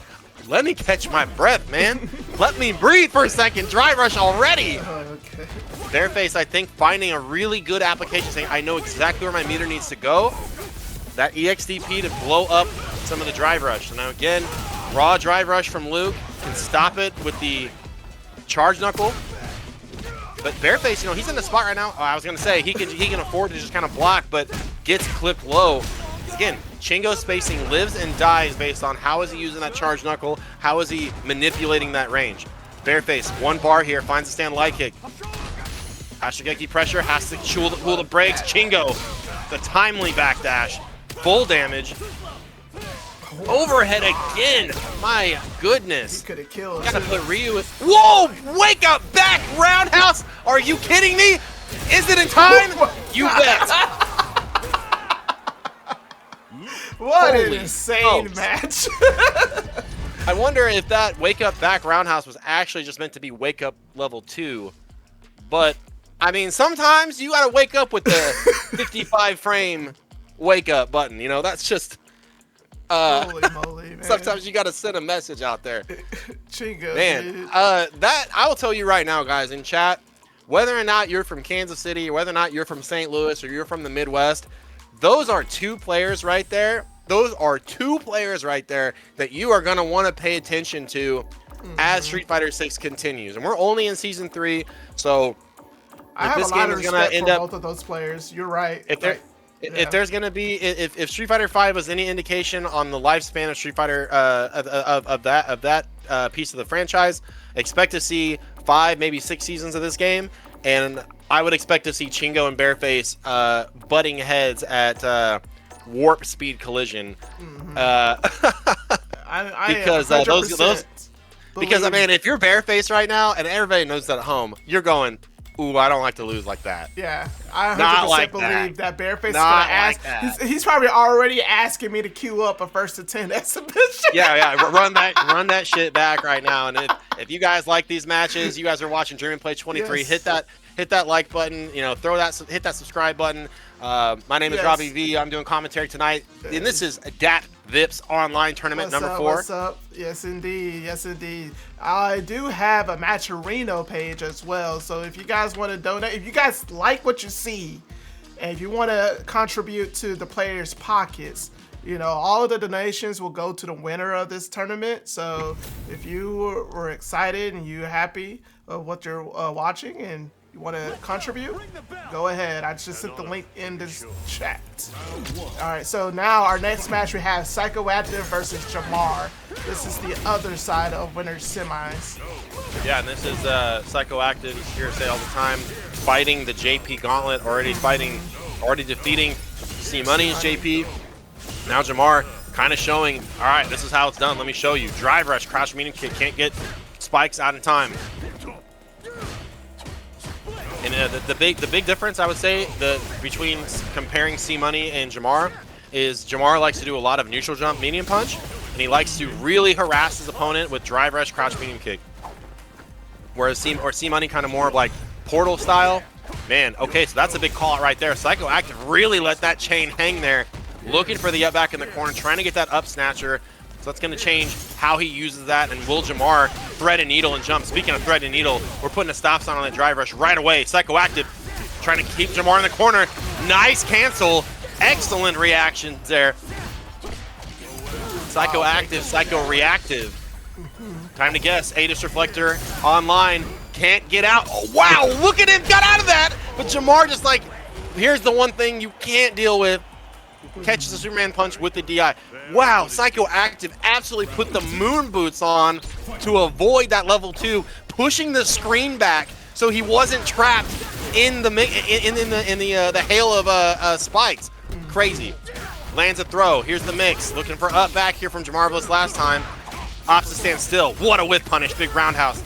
let me catch my breath, man. Let me breathe for a second. Drive rush already. Okay. Bareface, I think, finding a really good application, saying, I know exactly where my meter needs to go. That EXDP to blow up some of the drive rush. So now again, raw drive rush from Luke can stop it with the charge knuckle. But Bareface, you know, he's in the spot right now. I was gonna say he can afford to just kind of block, but gets clipped low. Again, Chingo spacing lives and dies based on how is he using that charge knuckle, how is he manipulating that range. Bareface, one bar here, finds a stand light kick. Hashigeki pressure, has to pull the brakes. Chingo, the timely backdash, full damage. Overhead again. My goodness. He could have killed. Gotta put Ryu with. Whoa! Wake up! Back roundhouse! Are you kidding me? Is it in time? You bet. What Holy an insane smokes. match. I wonder if that wake up back roundhouse was actually just meant to be wake up level 2. But I mean, sometimes you gotta wake up with the 55 frame wake up button. You know, that's just. Holy moly, man. Sometimes you gotta send a message out there. Chingo, Man, dude. that I will tell you right now, guys, in chat, whether or not you're from Kansas City, or whether or not you're from St. Louis, or you're from the Midwest, those are two players right there. Those are two players right there that you are gonna want to pay attention to as Street Fighter 6 continues. And we're only in season 3, so I have a lot of respect for both of those players. You're right. If there's gonna be, if Street Fighter 5 was any indication on the lifespan of Street Fighter of that piece of the franchise, expect to see 5, maybe 6 seasons of this game, and I would expect to see Chingo and Bareface butting heads at warp speed collision. Because because I mean, if you're Bareface right now, and everybody knows that at home, you're going, ooh, I don't like to lose like that. Yeah, I 100% like believe that Bareface is Not gonna ask. like that. He's probably already asking me to queue up a 1st to 10 exhibition. Yeah, run that shit back right now. And if you guys like these matches, you guys are watching Dream and Play 23, Yes. hit that like button. You know, hit that subscribe button. My name is Yes. Robbie V. I'm doing commentary tonight, and this is DAT Vips online tournament number 4. What's up? Yes, indeed. Yes, indeed. I do have a Matcherino page as well. So if you guys want to donate, if you guys like what you see, and if you want to contribute to the players' pockets, you know, all of the donations will go to the winner of this tournament. So if you were excited and you're happy of what you're watching and you want to contribute, go ahead. I just sent the link in this chat. All right, so now our next match we have Psychoactive versus Jamar. This is the other side of winners semis. Yeah, and this is Psychoactive. He's here to say all the time, fighting the JP Gauntlet, already defeating C Money's JP. Now Jamar kind of showing, all right, this is how it's done. Let me show you. Drive rush, crouch medium kick, can't get spikes out in time. And the big difference I would say between comparing C Money and Jamar is Jamar likes to do a lot of neutral jump medium punch, and he likes to really harass his opponent with drive rush crouch medium kick. Whereas C Money kind of more of like portal style. Man, okay, so that's a big call out right there. Psychoactive really let that chain hang there, looking for the up back in the corner, trying to get that up snatcher. So that's going to change how he uses that, and will Jamar thread and needle and jump. Speaking of thread and needle, we're putting a stop sign on that drive rush right away. Psychoactive trying to keep Jamar in the corner. Nice cancel. Excellent reactions there. Psychoactive, Psycho reactive. Time to guess. Aegis Reflector online. Can't get out. Oh, wow, look at him. Got out of that. But Jamar just like, here's the one thing you can't deal with. Catches the Superman punch with the DI. Wow, Psychoactive absolutely put the moon boots on to avoid that level 2, pushing the screen back so he wasn't trapped in the hail of spikes. Crazy. Lands a throw. Here's the mix. Looking for up back here from Jamarvelous last time. Opts to stand still. What a whip punish. Big roundhouse.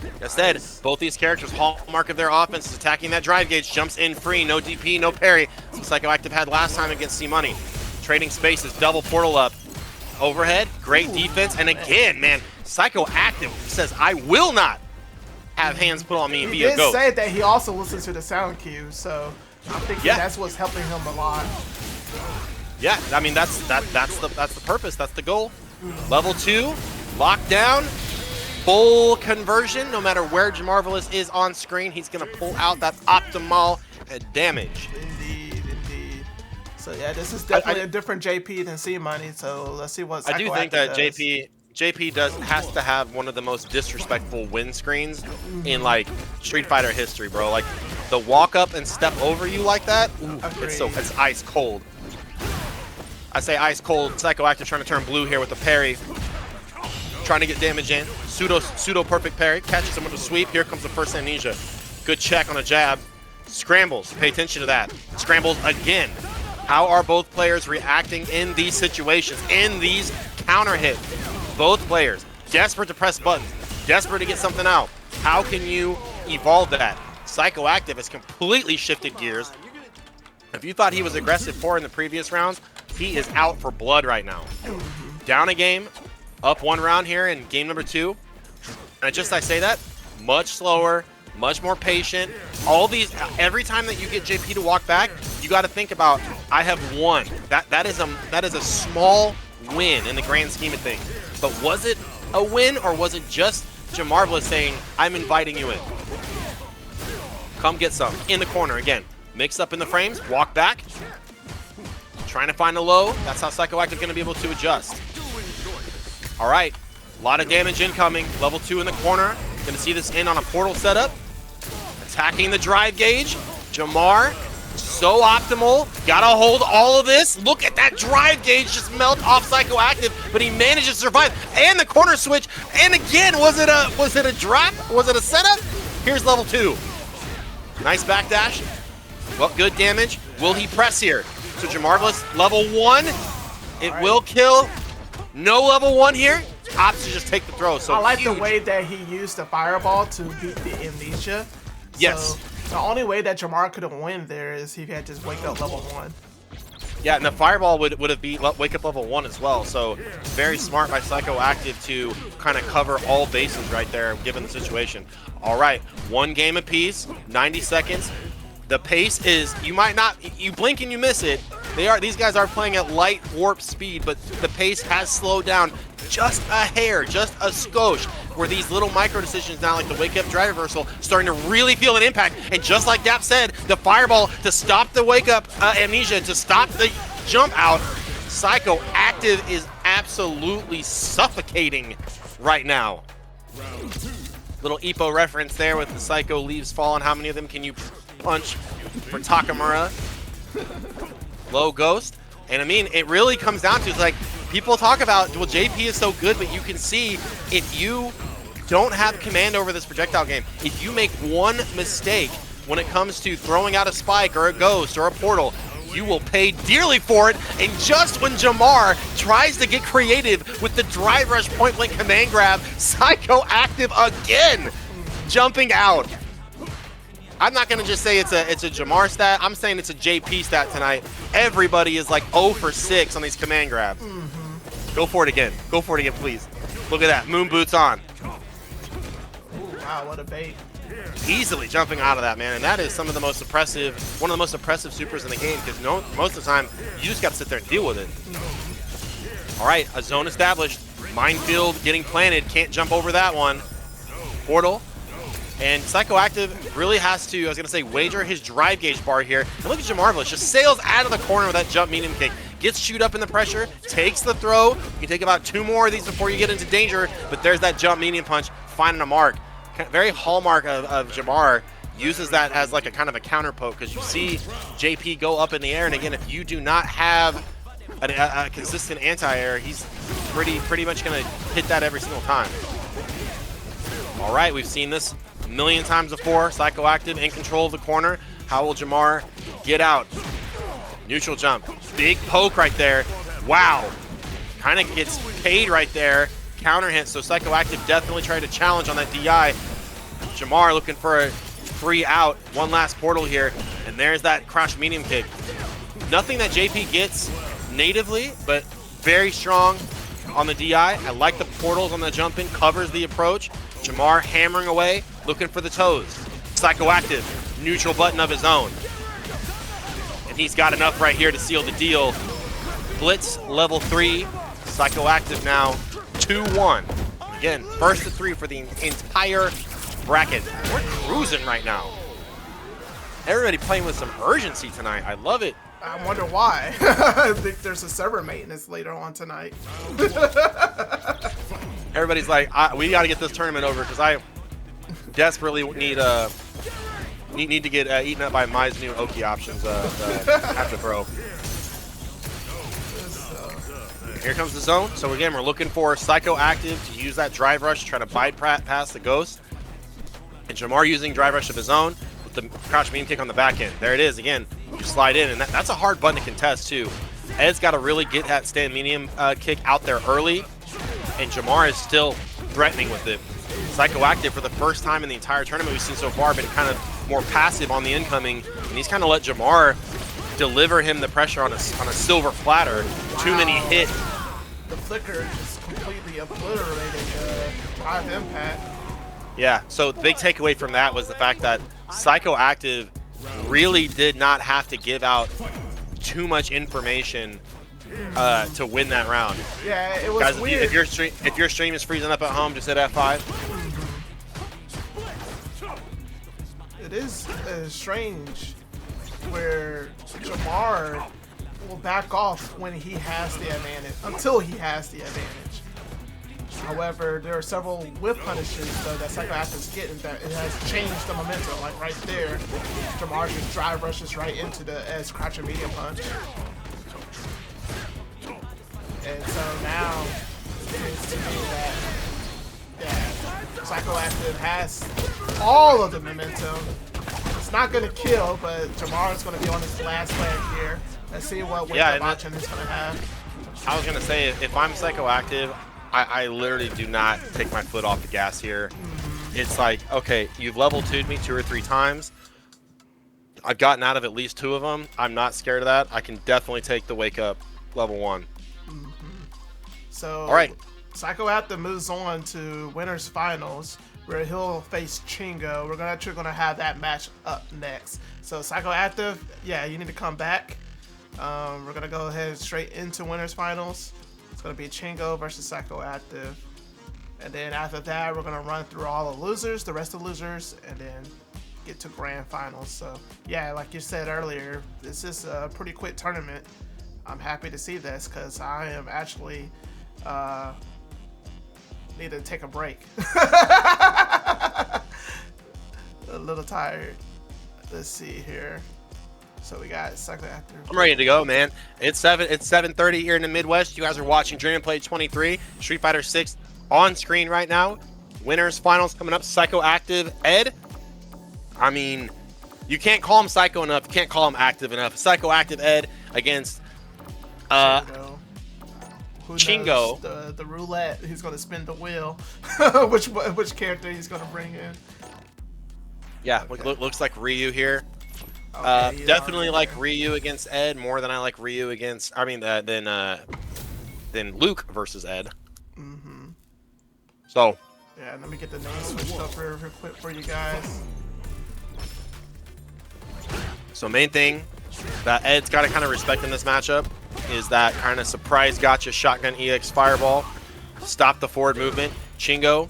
Like I said, both these characters, hallmark of their offense is attacking that drive gauge. Jumps in free. No DP, no parry. So Psychoactive had last time against C Money. Trading spaces. Double portal up. Overhead. Great defense. And again, man, Psychoactive says, I will not have hands put on me via Ghost. He did say that he also listens to the sound cue, so I'm thinking that's what's helping him a lot. Yeah, I mean that's the purpose. That's the goal. Level 2, lockdown, full conversion. No matter where Jamarvelous is on screen, he's gonna pull out that optimal damage. Indeed. So yeah, this is definitely a different JP than C Money. So let's see what I do think that JP has to have one of the most disrespectful win screens in like Street Fighter history, bro. Like the walk up and step over you like that. Ooh, it's ice cold. I say ice cold. Psychoactive trying to turn blue here with the parry. Trying to get damage in. Pseudo perfect parry. Catches him with a sweep. Here comes the first amnesia. Good check on a jab. Scrambles. Pay attention to that. Scrambles again. How are both players reacting in these situations, in these counter hits? Both players desperate to press buttons, desperate to get something out. How can you evolve that? Psychoactive has completely shifted gears. If you thought he was aggressive in the previous rounds, he is out for blood right now. Down a game, up 1 round here in game number 2. And I say that, much slower, much more patient. All these, every time that you get JP to walk back, you got to think about, I have won. That is a small win in the grand scheme of things. But was it a win, or was it just Jamarvelous saying, I'm inviting you in? Come get some. In the corner again. Mix up in the frames, walk back. Trying to find a low. That's how Psychoactive going to be able to adjust. All right. A lot of damage incoming. Level 2 in the corner. Going to see this in on a portal setup. Attacking the drive gauge. Jamar, so optimal. Gotta hold all of this. Look at that drive gauge just melt off Psychoactive, but he manages to survive. And the corner switch. And again, was it a drop? Was it a setup? Here's level 2. Nice backdash. Well, good damage. Will he press here? So Jamarvelous, level 1. It will kill. No level 1 here. Opts to just take the throw. So I like the way that he used the fireball to beat the amnesia. Yes. So the only way that Jamar could have won there is if he had just wake up level 1. Yeah, and the fireball would have beat wake up level 1 as well. So very smart by Psychoactive to kind of cover all bases right there, given the situation. All right, 1 game apiece, 90 seconds. The pace is, you blink and you miss it. These guys are playing at light warp speed, but the pace has slowed down just a hair, just a skosh, where these little micro decisions now, like the wake up drive reversal, starting to really feel an impact. And just like Dap said, the fireball to stop the wake up amnesia, to stop the jump out, Psychoactive is absolutely suffocating right now. Little Ippo reference there with the Psycho leaves falling. How many of them can you punch for Takamura? Low ghost. And I mean, it really comes down to, it's like, people talk about, well, JP is so good, but you can see if you don't have command over this projectile game, if you make one mistake when it comes to throwing out a spike or a ghost or a portal, you will pay dearly for it. And just when Jamar tries to get creative with the drive rush point blank command grab, Psychoactive again jumping out. I'm not gonna just say it's a Jamar stat. I'm saying it's a JP stat tonight. Everybody is like 0 for 6 on these command grabs. Go for it again. Go for it again, please. Look at that. Moon boots on. Ooh, wow, what a bait. Easily jumping out of that, man. And that is some of the most oppressive, one of the most oppressive supers in the game, because most of the time, you just got to sit there and deal with it. All right, a zone established. Minefield getting planted. Can't jump over that one. Portal. And Psychoactive really has to, I was going to say, wager his drive gauge bar here. And look at Jamarvelous, just sails out of the corner with that jump medium kick. Gets chewed up in the pressure, takes the throw. You can take about 2 more of these before you get into danger, but there's that jump medium punch, finding a mark. Very hallmark of Jamar, uses that as like a kind of a counter poke, because you see JP go up in the air, and again, if you do not have a consistent anti-air, he's pretty much going to hit that every single time. All right, we've seen this a million times before. Psychoactive in control of the corner. How will Jamar get out? Neutral jump. Big poke right there. Wow. Kind of gets paid right there. Counter hit, so Psychoactive definitely tried to challenge on that DI. Jamar looking for a free out. One last portal here, and there's that crouch medium kick. Nothing that JP gets natively, but very strong on the DI. I like the portals on the jump in, covers the approach. Jamar hammering away, looking for the toes. Psychoactive, neutral button of his own. And he's got enough right here to seal the deal. Blitz level 3, Psychoactive now 2-1. Again, first to 3 for the entire bracket. We're cruising right now. Everybody playing with some urgency tonight. I love it. I wonder why. I think there's a server maintenance later on tonight. Everybody's like, we got to get this tournament over, because I desperately need to get eaten up by Mai's new Oki options after throw. Here comes the zone. So again, we're looking for Psychoactive to use that drive rush to try to bypass the ghost. And Jamar using drive rush of his own with the crouch medium kick on the back end. There it is again. You slide in, and that's a hard button to contest too. Ed's got to really get that stand medium kick out there early, and Jamar is still threatening with it. Psychoactive, for the first time in the entire tournament we've seen so far, been kind of more passive on the incoming, and he's kind of let Jamar deliver him the pressure on a silver platter. Wow. Too many hits. The flicker just completely obliterated drive impact. Yeah, so the big takeaway from that was the fact that Psychoactive really did not have to give out too much information to win that round. Yeah, it was guys, weird. If your stream is freezing up at home, just hit F5. It is strange where Jamar will back off when he has the advantage, until he has the advantage. However, there are several whip punishes though that Psychoactive's getting that it has changed the momentum. Like right there, Jamar just drive rushes right into the Ed's crouch and medium punch. And so now it seems to me that Psychoactive has all of the momentum. It's not going to kill, but Jamar is going to be on his last leg here. Let's see what wake-up option he's going to have. I was going to say, if I'm Psychoactive, I literally do not take my foot off the gas here. It's like, okay, you've level 2'd me 2 or 3 times. I've gotten out of at least 2 of them. I'm not scared of that. I can definitely take the wake up level 1. So, all right. Psychoactive moves on to winners finals, where he'll face Chingo. We're actually gonna have that match up next. So Psychoactive, yeah, you need to come back. We're gonna go ahead straight into winners finals. It's gonna be Chingo versus Psychoactive, and then after that, we're gonna run through all the losers, the rest of the losers, and then get to grand finals. So yeah, like you said earlier, this is a pretty quick tournament. I'm happy to see this because I am actually need to take a break. A little tired. Let's see here. So we got Psychoactive. I'm ready to go, man. It's 7:30 here in the Midwest. You guys are watching Dream Play 23, Street Fighter 6 on screen right now. Winners finals coming up. Psychoactive Ed. I mean, you can't call him Psycho enough. You can't call him active enough. Psychoactive Ed against Chingo. The roulette. He's gonna spin the wheel. which character he's gonna bring in. Yeah, Okay. looks like Ryu here. Okay, he's Definitely already like there. Ryu against Ed more than I like Ryu against. I mean, than Luke versus Ed. Mm-hmm. So Yeah, let me get the name switched up real quick for you guys. main thing that Ed's got to kind of respect in this matchup is that kind of surprise gotcha shotgun EX fireball. Stop the forward movement. Chingo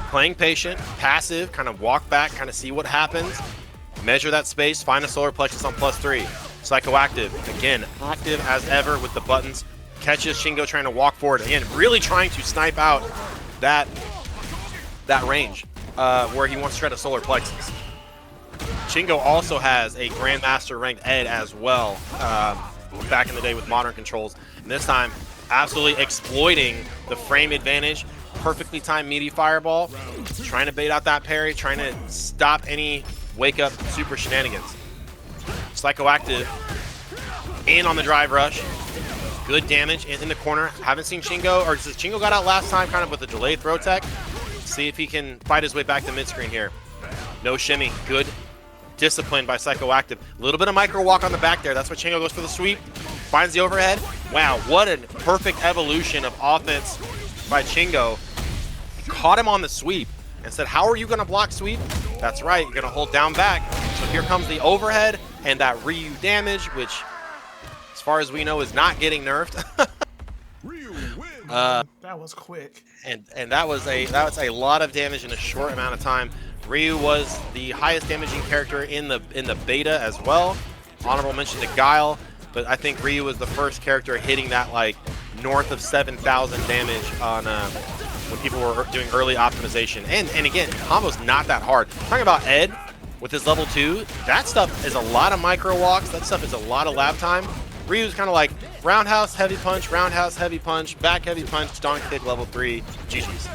playing patient, passive, kind of walk back, kind of see what happens. Measure that space, find a solar plexus on +3. Psychoactive, again, active as ever with the buttons. Catches Chingo trying to walk forward. Again, really trying to snipe out that range where he wants to try to solar plexus. Chingo also has a Grandmaster ranked Ed as well back in the day with modern controls. And this time, absolutely exploiting the frame advantage. Perfectly timed meaty fireball. Trying to bait out that parry, trying to stop any wake up super shenanigans. Psychoactive in on the drive rush. Good damage in the corner. Haven't seen Chingo, or since Chingo got out last time kind of with a delayed throw tech. See if he can fight his way back to mid-screen here. No shimmy. Good discipline by Psychoactive. A little bit of micro walk on the back there. That's why Chingo goes for the sweep. Finds the overhead. Wow, what a perfect evolution of offense by Chingo. Caught him on the sweep and said, how are you going to block sweep? That's right, you're going to hold down back. So here comes the overhead and that Ryu damage, which, as far as we know, is not getting nerfed. That was quick. And that was a lot of damage in a short amount of time. Ryu was the highest damaging character in the beta as well. Honorable mention to Guile, but I think Ryu was the first character hitting that like north of 7,000 damage on when people were doing early optimization. And again, combo's not that hard. Talking about Ed with his level 2, that stuff is a lot of micro walks. That stuff is a lot of lap time. Ryu's kind of like roundhouse, heavy punch, back heavy punch, donk kick, level 3, GG's.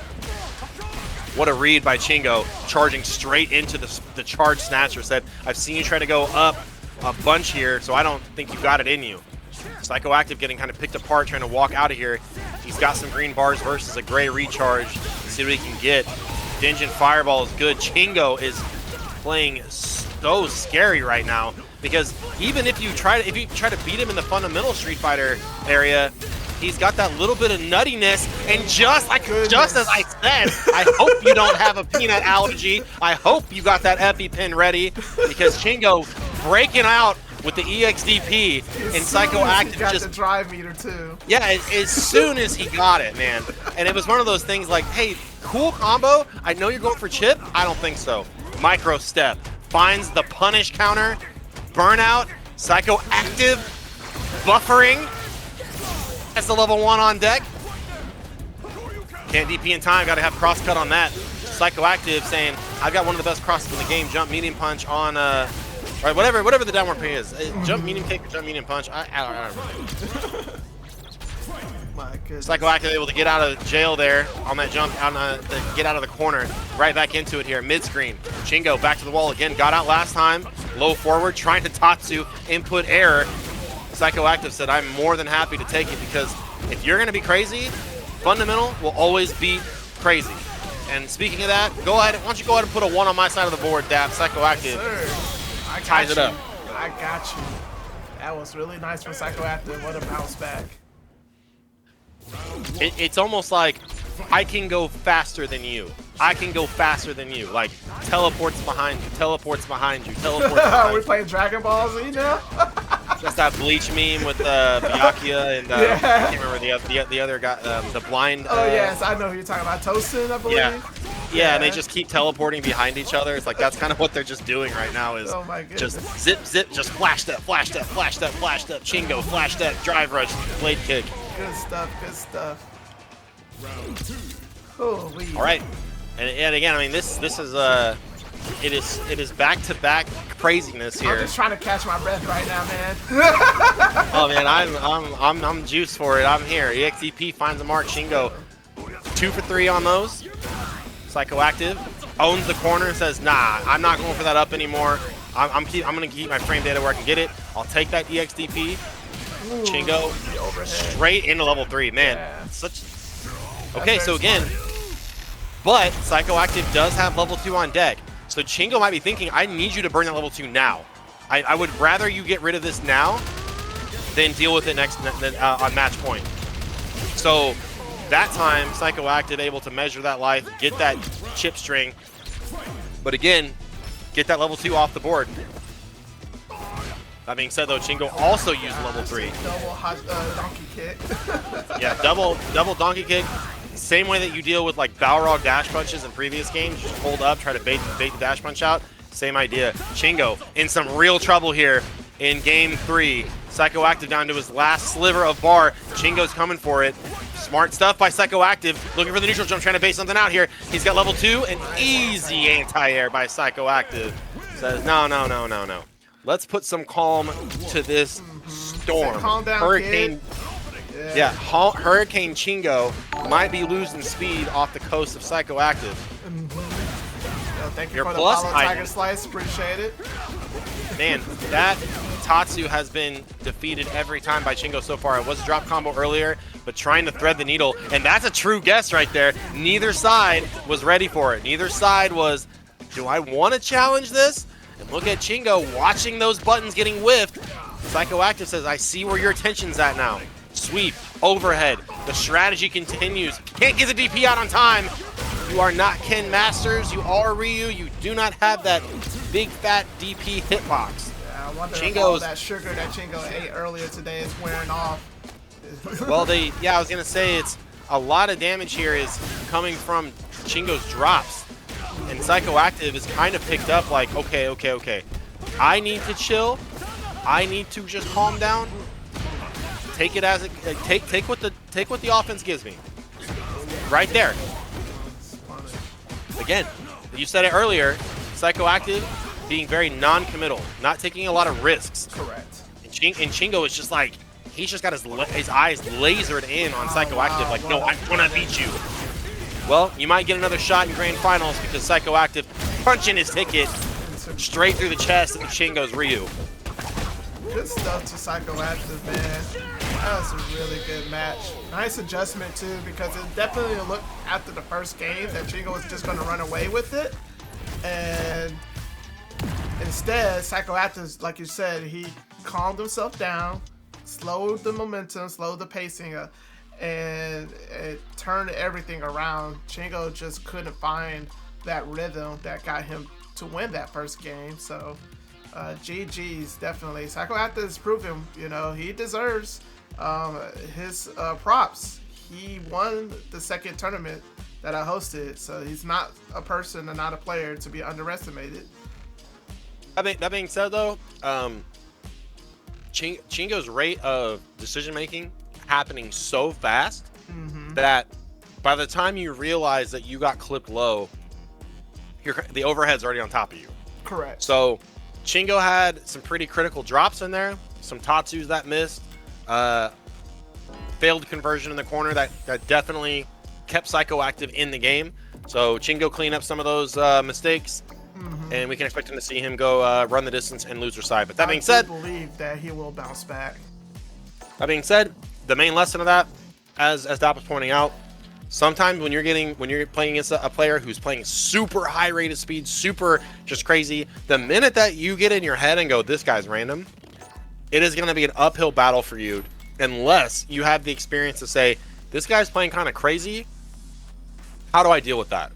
What a read by Chingo, charging straight into the charge snatcher. Said, I've seen you try to go up a bunch here, so I don't think you got it in you. Psychoactive getting kind of picked apart, trying to walk out of here. He's got some green bars versus a gray recharge. See what he can get. Dingeon Fireball is good. Chingo is playing so scary right now because even if you try to beat him in the fundamental Street Fighter area, he's got that little bit of nuttiness, and just as I said, I hope you don't have a peanut allergy. I hope you got that EpiPen ready because Chingo breaking out with the EXDP and Psychoactive got just the drive meter too. Yeah, as soon as he got it, man. And it was one of those things like, hey, cool combo. I know you're going for chip. I don't think so. Micro step finds the punish counter, burnout, Psychoactive buffering. That's the level 1 on deck. Can't DP in time, gotta have cross cut on that. Psychoactive saying, I've got one of the best crosses in the game, jump medium punch on right, whatever the downward pay is. Jump medium kick or jump medium punch. I don't know. My goodness. Psychoactive able to get out of jail there on that jump, get out of the corner, right back into it here, mid-screen. Chingo back to the wall again, got out last time, low forward, trying to Tatsu, input error. Psychoactive said, I'm more than happy to take it because if you're going to be crazy, fundamental will always be crazy. And speaking of that, why don't you go ahead and put a 1 on my side of the board, Dap. Psychoactive ties it up. I got you. That was really nice for Psychoactive. What a bounce back. It's almost like I can go faster than you. I can go faster than you. Like, teleports behind you, teleports behind you, teleports behind you. We're playing Dragon Ball Z now? Just that Bleach meme with Byakuya and Yeah. I can't remember the other guy, the blind. Oh, yes, I know who you're talking about. Tosin, I believe. Yeah, and they just keep teleporting behind each other. It's like that's kind of what they're just doing right now is Oh my goodness. just zip, just flash step, Chingo, flash step, drive rush, blade kick. Good stuff, good stuff. Holy. All right, and again, I mean this is it is back-to-back craziness here. I'm just trying to catch my breath right now, man. Oh man, I'm juiced for it. I'm here. EXDP finds a mark. Chingo 2 for 3 on those. Psychoactive owns the corner and says, nah, I'm not going for that up anymore. I'm gonna keep my frame data where I can get it. I'll take that EXDP. Ooh, Chingo the overhead. straight into level 3. Man, Yeah. Okay, so again, but Psychoactive does have level 2 on deck. So Chingo might be thinking, I need you to burn that level 2 now. I would rather you get rid of this now than deal with it next on match point. So that time, Psychoactive able to measure that life, get that chip string, but again, get that level 2 off the board. That being said, though, Chingo also used level 3. Double hot donkey kick. Yeah, double donkey kick. Same way that you deal with like Balrog dash punches in previous games. Just hold up, try to bait the dash punch out. Same idea. Chingo in some real trouble here in game 3. Psychoactive down to his last sliver of bar. Chingo's coming for it. Smart stuff by Psychoactive. Looking for the neutral jump, trying to bait something out here. He's got level 2, an easy anti-air by Psychoactive. Says, no. Let's put some calm to this storm. Calm down, Hurricane. Kid. Yeah, Hurricane Chingo might be losing speed off the coast of Psychoactive. Thank you Your for the plus follow, item. Tiger Slice. Appreciate it. Man, that Tatsu has been defeated every time by Chingo so far. It was a drop combo earlier, but trying to thread the needle, and that's a true guess right there. Neither side was ready for it. Neither side was, do I want to challenge this? And look at Chingo watching those buttons getting whiffed. Psychoactive says, I see where your attention's at now. Sweep, overhead, the strategy continues. Can't get the DP out on time. You are not Ken Masters, you are Ryu, you do not have that big fat DP hitbox. Yeah, I wonder if all that sugar that Chingo ate earlier today is wearing off. Well, I was gonna say it's a lot of damage here is coming from Chingo's drops. And Psychoactive is kind of picked up like, okay. I need to chill. I need to just calm down. Take it as it take what the offense gives me. Right there. Again, you said it earlier, Psychoactive being very non-committal, not taking a lot of risks. Correct. And Chingo is just like, he's just got his eyes lasered in on Psychoactive, like, no, I'm gonna beat you. Well, you might get another shot in grand finals because Psychoactive punching his ticket straight through the chest of Chingo's Ryu. Good stuff to Psychoactive, man. That was a really good match. Nice adjustment, too, because it definitely looked after the first game that Chingo was just going to run away with it. And instead, Psychoactive, like you said, he calmed himself down, slowed the momentum, slowed the pacing up, and it turned everything around. Chingo just couldn't find that rhythm that got him to win that first game. So, GG's definitely. Psychoactive is proving, he deserves his props. He won the second tournament that I hosted, so he's not a person and not a player to be underestimated. That being said, though, Chingo's rate of decision making happening so fast that by the time you realize that you got clipped low, the overhead's already on top of you. Correct. So Chingo had some pretty critical drops in there, some Tatsus that missed, failed conversion in the corner that definitely kept Psychoactive in the game. So Chingo cleaned up some of those mistakes, and we can expect him to see him go run the distance and loser side. But that being said, I believe that he will bounce back. That being said, the main lesson of that, as Dap was pointing out, sometimes when you're playing against a player who's playing super high rate of speed, super just crazy, the minute that you get in your head and go, this guy's random, it is going to be an uphill battle for you unless you have the experience to say, this guy's playing kind of crazy. How do I deal with that?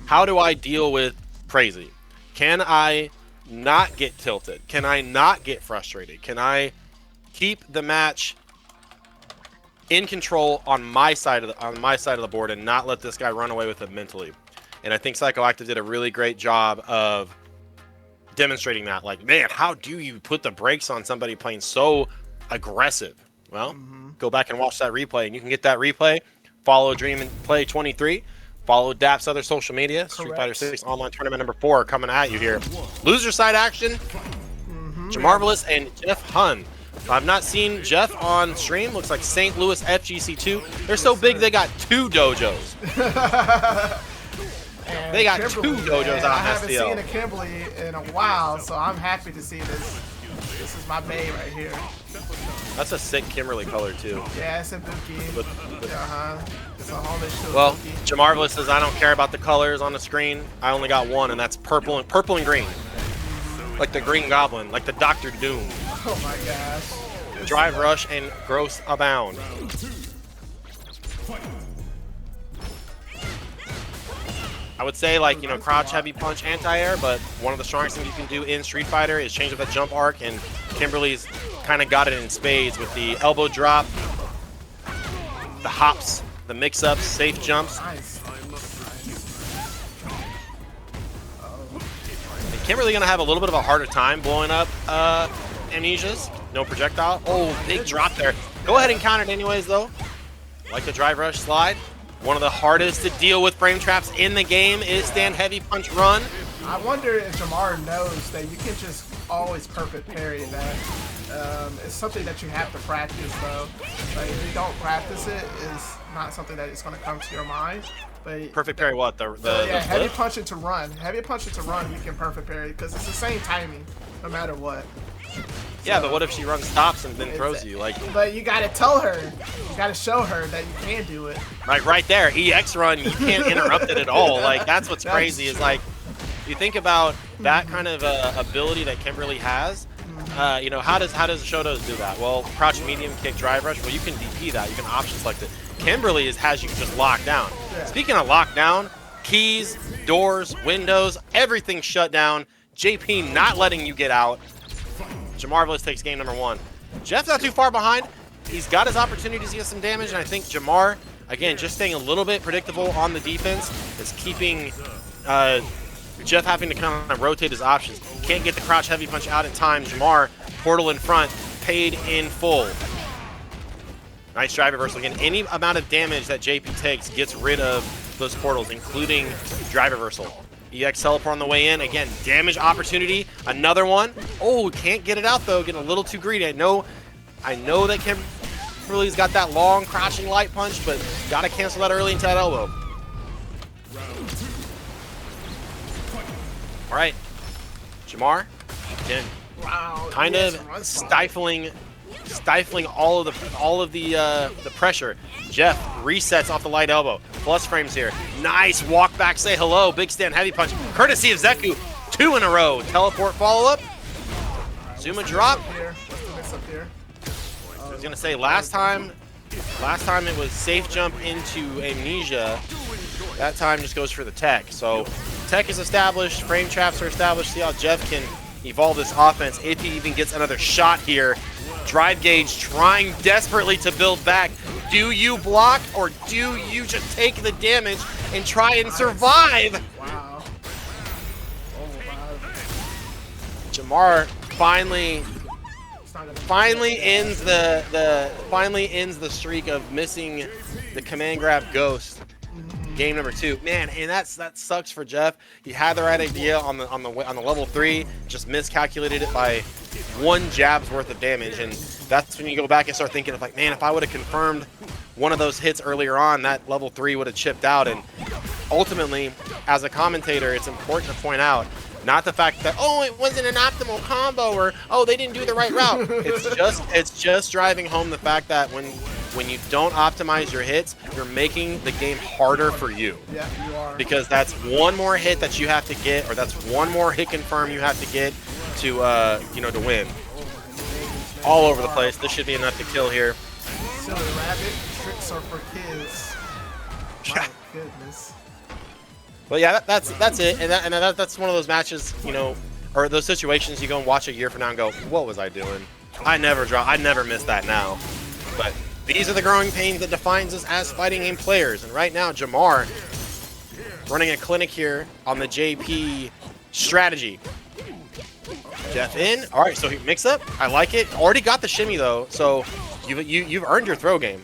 How do I deal with crazy? Can I not get tilted? Can I not get frustrated? Can I keep the match in control on my side of the board and not let this guy run away with it mentally? And I think Psychoactive did a really great job of demonstrating that. Like, man, how do you put the brakes on somebody playing so aggressive? Well, go back and watch that replay, and you can get that replay. Follow Dream and Play 23. Follow DAP's other social media. Street Fighter 6 Online Tournament number 4 coming at you here. Loser side action. Jamarvelous and Jeff Hun. I've not seen Jeff on stream. Looks like St. Louis FGC2. They're so big they got 2 dojos. And They got Kimberly, 2 dojos man, out I in haven't STL. seen a Kimberly in a while, so I'm happy to see this. This is my bae right here. That's a sick Kimberly color too. Yeah, it's a Buki. It's a homage to a Well, Buki. Jamarvelous says I don't care about the colors on the screen. I only got one, and that's purple and green. Like the Green Goblin, like the Doctor Doom. Oh my gosh. Drive rush and gross abound. I would say, like, you know, crouch, heavy punch, anti-air, but one of the strongest things you can do in Street Fighter is change up that jump arc, and Kimberly's kind of got it in spades with the elbow drop, the hops, the mix-ups, safe jumps. Nice. And Kimberly gonna have a little bit of a harder time blowing up Amnesia's. No projectile. Oh, big drop there. Go ahead and counter it anyways, though. Like the drive rush slide. One of the hardest to deal with frame traps in the game is stand heavy punch run. I wonder if Jamar knows that you can just always perfect parry that. It's something that you have to practice, though. Like, if you don't practice it, it's not something that is going to come to your mind. But Perfect parry what? yeah, the heavy flip? punch into run. Heavy punch into run, you can perfect parry because it's the same timing, no matter what. Yeah, but what if she runs stops and then throws you? Like But you gotta tell her, you gotta show her that you can do it. right there, EX run, you can't interrupt it at all. Like, that's what's That's crazy is, true. like, you think about that kind of ability that Kimberly has. You know, how does Shotos do that? Well, crouch, medium kick, drive rush. Well, you can DP that. You can option select it. Kimberly has you just locked down. Yeah. Speaking of lockdown, keys, doors, windows, everything shut down. JP not letting you get out. Jamarvelous takes game number 1. Jeff's not too far behind. He's got his opportunities to get some damage, and I think Jamar, again, just staying a little bit predictable on the defense, is keeping Jeff having to kind of rotate his options. Can't get the crouch heavy punch out in time. Jamar, portal in front, paid in full. Nice drive reversal. Again, any amount of damage that JP takes gets rid of those portals, including drive reversal. EX teleport on the way in. Again, damage opportunity. Another one. Oh, can't get it out, though. Getting a little too greedy. I know that Kimberly's got that long crouching light punch, but got to cancel that early into that elbow. All right. Jamar, again, Wow. kind yes, of run spot. stifling all of the pressure. Jeff resets off the light elbow. Plus frames here. Nice walk back, say hello. Big stand heavy punch. Courtesy of Zeku. 2 in a row. Teleport follow up. Zuma drop. Here. What's the mix up here? I was gonna say last time it was safe jump into Amnesia. That time just goes for the tech. So tech is established. Frame traps are established. See how Jeff can evolve this offense if he even gets another shot here. Drive gauge trying desperately to build back. Do you block or do you just take the damage and try and survive? Wow. Oh, wow. Jamar finally It's not gonna be finally ends the streak of missing the command grab ghost. Game number 2, man, and that sucks for Jeff. He had the right idea on the level 3, just miscalculated it by 1 jab's worth of damage, and that's when you go back and start thinking of like, man, if I would have confirmed one of those hits earlier on, that level 3 would have chipped out. And ultimately, as a commentator, it's important to point out not the fact that, oh, it wasn't an optimal combo, or oh, they didn't do the right route. It's just driving home the fact that when you don't optimize your hits, you're making the game harder for you. Yeah, you are. Because that's 1 more hit that you have to get, or that's 1 more hit confirm you have to get to to win. All over the place. This should be enough to kill here. Silly rabbit. Tricks are for kids. My goodness. But yeah, that's it, and that's one of those matches, or those situations you go and watch a year from now and go, what was I doing? I never miss that now. But these are the growing pains that defines us as fighting game players. And right now, Jamar running a clinic here on the JP strategy. Jeff in. All right, so he mix up. I like it. Already got the shimmy though, so you've earned your throw game.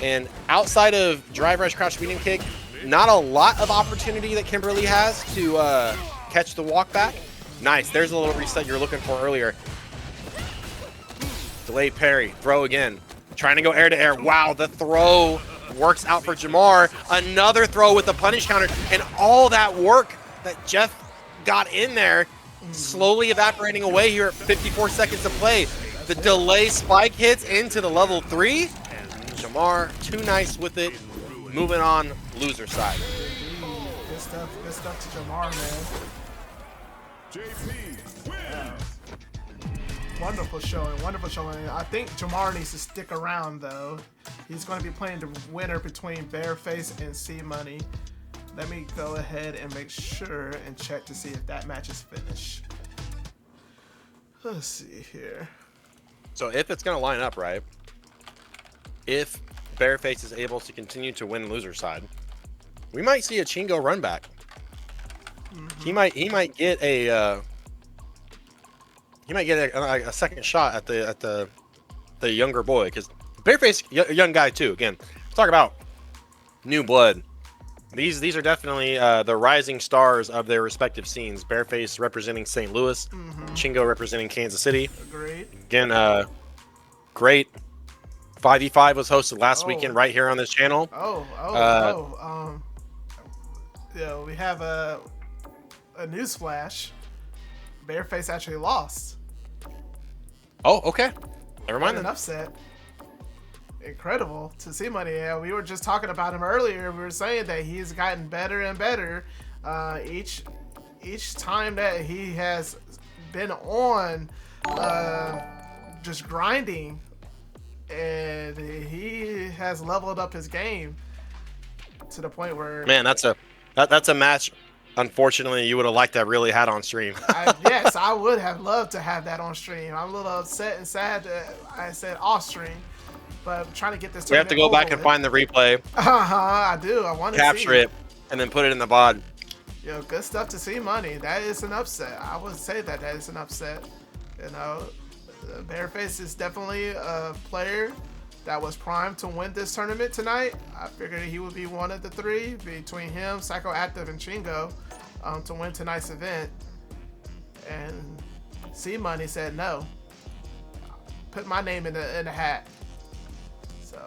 And outside of drive rush, crouch, medium kick, not a lot of opportunity that Kimberly has to catch the walk back. Nice. There's a little reset you were looking for earlier. Delayed parry. Throw again. Trying to go air to air. Wow, the throw works out for Jamar. Another throw with the punish counter, and all that work that Jeff got in there slowly evaporating away here at 54 seconds to play. The delay spike hits into the level 3. Jamar, too nice with it. Moving on, loser side. Good stuff to Jamar, man. Yeah. Wonderful showing, wonderful showing. I think Jamar needs to stick around, though. He's going to be playing the winner between Bareface and C-Money. Let me go ahead and make sure and check to see if that match is finished. Let's see here. So if it's going to line up right, if Bareface is able to continue to win loser side, we might see a Chingo run back. He might get a second shot at the younger boy, because Bareface, young guy too. Again, talk about new blood. These are definitely the rising stars of their respective scenes. Bareface representing St. Louis, Chingo representing Kansas City. Agreed. Again, great. 5v5 was hosted last weekend right here on this channel. Yeah, we have a news flash. Bareface actually lost. Oh, okay. Never mind. An upset. Incredible to see Money. Yeah, we were just talking about him earlier. We were saying that he's gotten better and better each time that he has been on, just grinding, and he has leveled up his game to the point where, man, that's a match. Unfortunately, you would have liked to have really had on stream. Yes, I would have loved to have that on stream. I'm a little upset and sad that I said off stream. But I'm trying to get this. We have to go back and find the replay. I do. I want to capture it and then put it in the VOD. Yo, good stuff to see Money. That is an upset. I would say that is an upset. You know, Bareface is definitely a player that was primed to win this tournament tonight. I figured he would be one of the three between him, Psychoactive, and Chingo to win tonight's event. And C-Money said no. Put my name in the hat. So,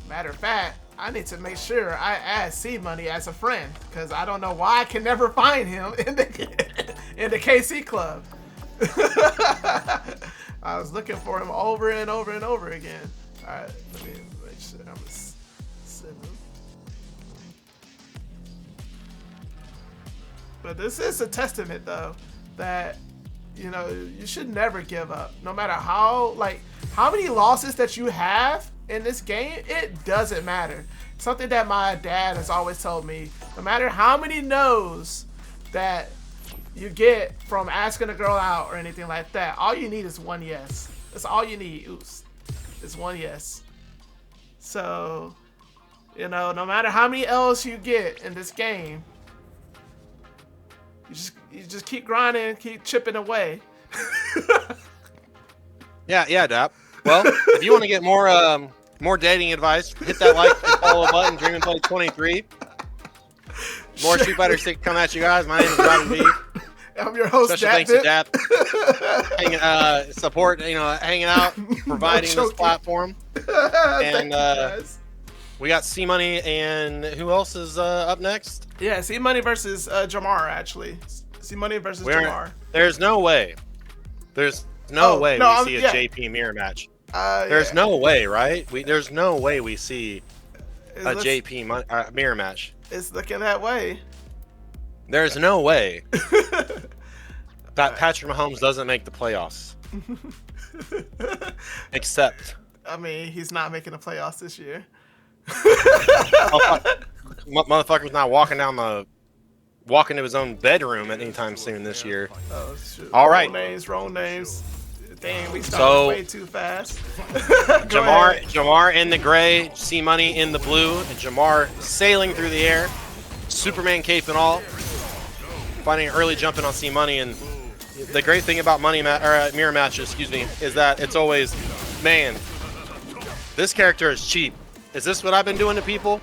matter of fact, I need to make sure I add C-Money as a friend, because I don't know why I can never find him in the KC club. I was looking for him over and over and over again. All right, let me make sure I'm gonna send him. But this is a testament, though, that you should never give up, no matter how many losses that you have in this game. It doesn't matter. Something that my dad has always told me: no matter how many no's that you get from asking a girl out or anything like that, all you need is one yes. That's all you need. It's one yes. So, no matter how many L's you get in this game, you just keep grinding, keep chipping away. Yeah, Dap. Well, if you want to get more dating advice, hit that like and follow button. Dream and Play 23. More Street Fighter 6 coming at you guys. My name is Robin B. I'm your host, Special thanks to Dap. Hanging out, providing this platform. And we got C-Money, and who else is up next? Yeah, C-Money versus Jamar, actually. C-Money versus Jamar. There's no way. There's no way we see a JP mirror match. There's no way, right? There's no way we see a JP mirror match. It's looking that way. There's no way that Patrick Mahomes doesn't make the playoffs. Except, I mean, he's not making the playoffs this year. Motherfucker's not walking to his own bedroom anytime soon this year. Oh, shoot. All right. Wrong names. Dang, we started way too fast. Jamar in the gray, C-Money in the blue, and Jamar sailing through the air, Superman cape and all, finding an early jump in on C-Money. And the great thing about mirror matches, is that it's always, man, this character is cheap. Is this what I've been doing to people?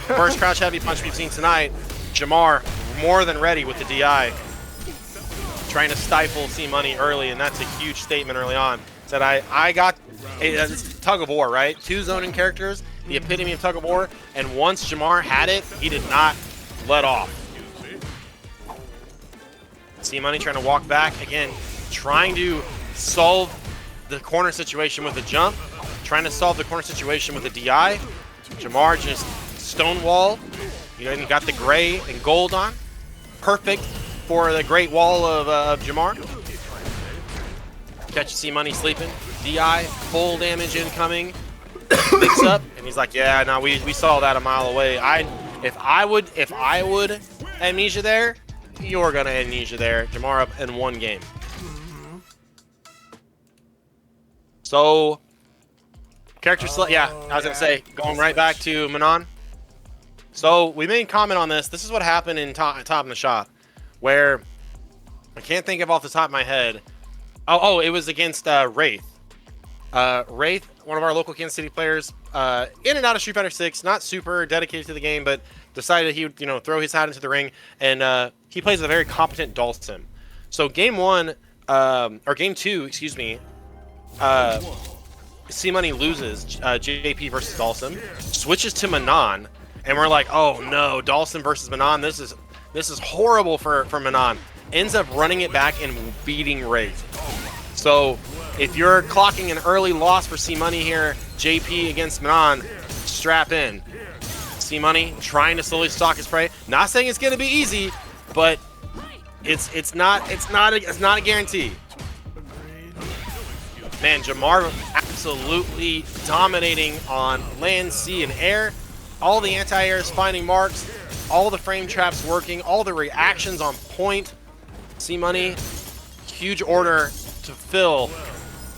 First crouch heavy punch we've seen tonight. Jamar more than ready with the DI, trying to stifle C-Money early, and that's a huge statement early on. Said I got it's tug of war, right? Two zoning characters the epitome of tug of war. And once Jamar had it, he did not let off. C-Money trying to walk back again, trying to solve the corner situation with a jump, trying to solve the corner situation with a DI. Jamar just stonewall. You know, he got the gray and gold on. Perfect for the great wall of Jamar. Catch C-Money sleeping. DI, full damage incoming. Mix up, and he's like, yeah, no, we saw that a mile away. If I would amnesia there, you're gonna amnesia there. Jamar up in one game. So, character select, yeah, I was gonna say, going right back to Manon. So, we made a comment on this. This is what happened in top in the shop, where I can't think of off the top of my head. Oh, it was against Wraith. Wraith, one of our local Kansas City players, in and out of Street Fighter 6, not super dedicated to the game, but decided he would, throw his hat into the ring, and he plays a very competent Dhalsim. So game two, excuse me, C-Money loses JP versus Dhalsim, switches to Manon, and we're like, oh no, Dhalsim versus Manon, this is horrible for Manon. Ends up running it back and beating Wraith. So if you're clocking an early loss for C-Money here, JP against Manon, strap in. C-Money trying to slowly stalk his prey. Not saying it's gonna be easy, but it's not a guarantee. Man, Jamar absolutely dominating on land, sea, and air. All the anti-airs finding marks, all the frame traps working, all the reactions on point. C-Money, huge order to fill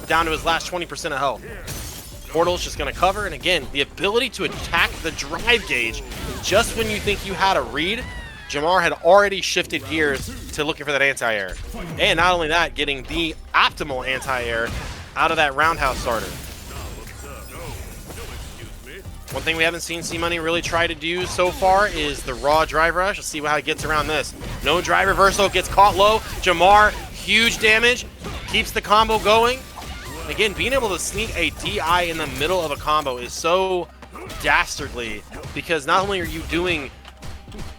down to his last 20% of health. Portal's just going to cover, and again, the ability to attack the drive gauge just when you think you had a read. Jamar had already shifted gears to looking for that anti-air. And not only that, getting the optimal anti-air out of that roundhouse starter. One thing we haven't seen C-Money really try to do so far is the raw drive rush. Let's see how he gets around this. No drive reversal, gets caught low. Jamar, huge damage, keeps the combo going. Again, being able to sneak a DI in the middle of a combo is so dastardly, because not only are you doing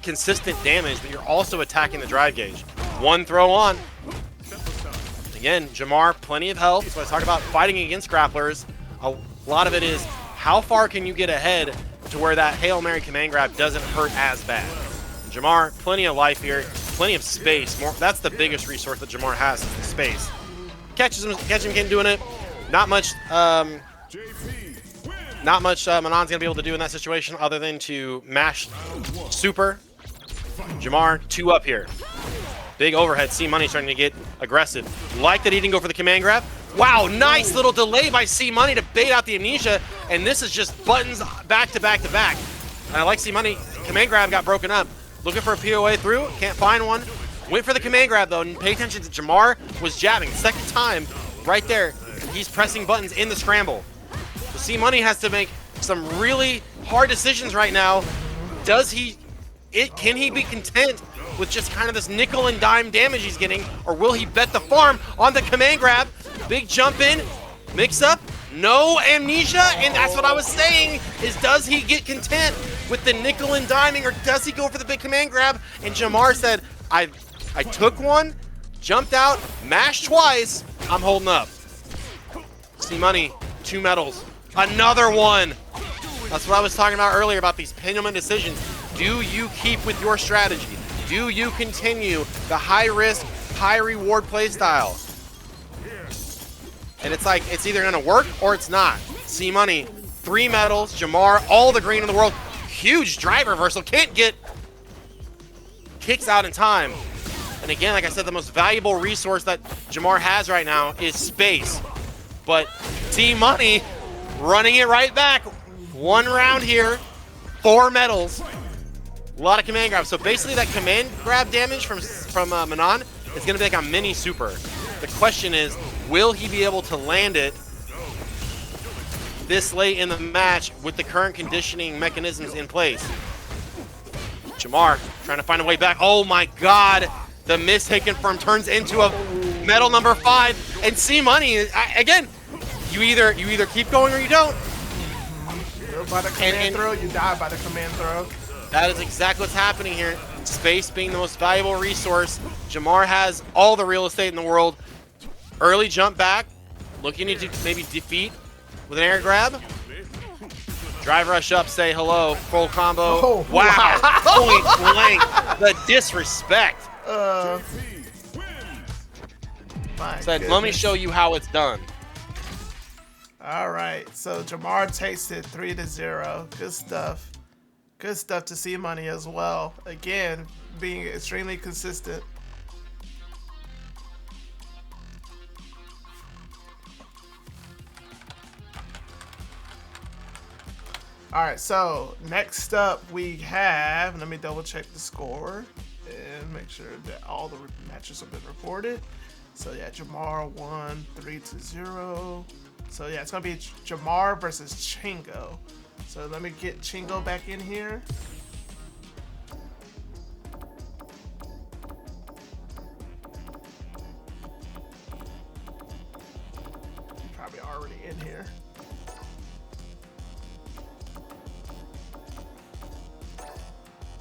consistent damage, but you're also attacking the drive gauge. One throw on. Again, Jamar, plenty of health. So I talk about fighting against grapplers. A lot of it is how far can you get ahead to where that Hail Mary command grab doesn't hurt as bad. Jamar, plenty of life here, plenty of space. That's the biggest resource that Jamar has, is the space. Catch him again doing it. Not much Manon's gonna be able to do in that situation other than to mash super. Jamar, 2 up here. Big overhead. C-Money starting to get aggressive. Like that he didn't go for the command grab. Wow, nice little delay by C-Money to bait out the amnesia, and this is just buttons back to back to back. And I like C-Money. Command grab got broken up. Looking for a POA through, can't find one. Went for the command grab though, and pay attention to Jamar was jabbing. Second time, right there, he's pressing buttons in the scramble. So C-Money has to make some really hard decisions right now. Can he be content with just kind of this nickel and dime damage he's getting, or will he bet the farm on the command grab? Big jump in, mix up, no amnesia, and that's what I was saying, is does he get content with the nickel and diming, or does he go for the big command grab? And Jamar said, I took one, jumped out, mashed twice, I'm holding up. C-Money, 2 medals, another one. That's what I was talking about earlier about these pendulum decisions. Do you keep with your strategy? Do you continue the high risk, high reward play style? And it's like, it's either gonna work or it's not. C-Money, 3 medals, Jamar, all the green in the world. Huge drive reversal, can't get kicks out in time. And again, like I said, the most valuable resource that Jamar has right now is space. But C-Money running it right back. 1 round here, 4 medals. A lot of command grabs. So basically that command grab damage from Manon is going to be like a mini super. The question is, will he be able to land it this late in the match with the current conditioning mechanisms in place? Jamar trying to find a way back. Oh my God. The miss hit confirm turns into a medal number 5. And C-Money, again, you either keep going or you don't. by the command throw, you die by the command throw. That is exactly what's happening here. Space being the most valuable resource. Jamar has all the real estate in the world. Early jump back, looking to maybe defeat with an air grab. Drive rush up, say hello, full combo. Oh, wow, point blank, the disrespect. Said, let me show you how it's done. All right, so Jamar takes it 3-0. Good stuff. Good stuff to see money as well. Again, being extremely consistent. All right, so next up we have, let me double check the score and make sure that all the matches have been reported. So yeah, Jamar won 3-0. So yeah, it's gonna be Jamar versus Chingo. So let me get Chingo back in here. He's probably already in here.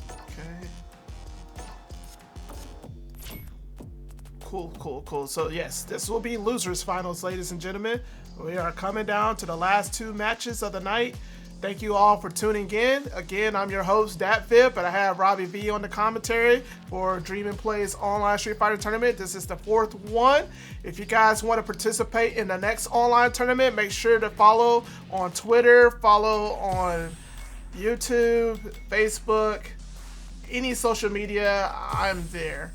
Okay. Cool. So yes, this will be losers finals, ladies and gentlemen. We are coming down to the last two matches of the night. Thank you all for tuning in. Again, I'm your host, DatFib, but I have Robbie V on the commentary for Dream and Play's online Street Fighter tournament. This is the fourth one. If you guys want to participate in the next online tournament, make sure to follow on Twitter, follow on YouTube, Facebook, any social media, I'm there.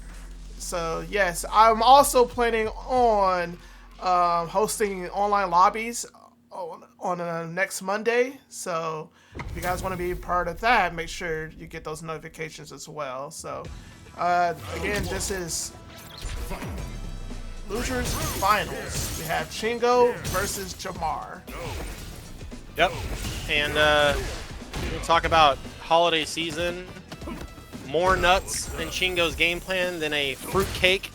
So yes, I'm also planning on hosting online lobbies on next Monday. So if you guys want to be part of that, make sure you get those notifications as well. So again, this is losers finals. We have Chingo versus Jamar. Yep, and we'll talk about holiday season. More nuts in Chingo's game plan than a fruit cake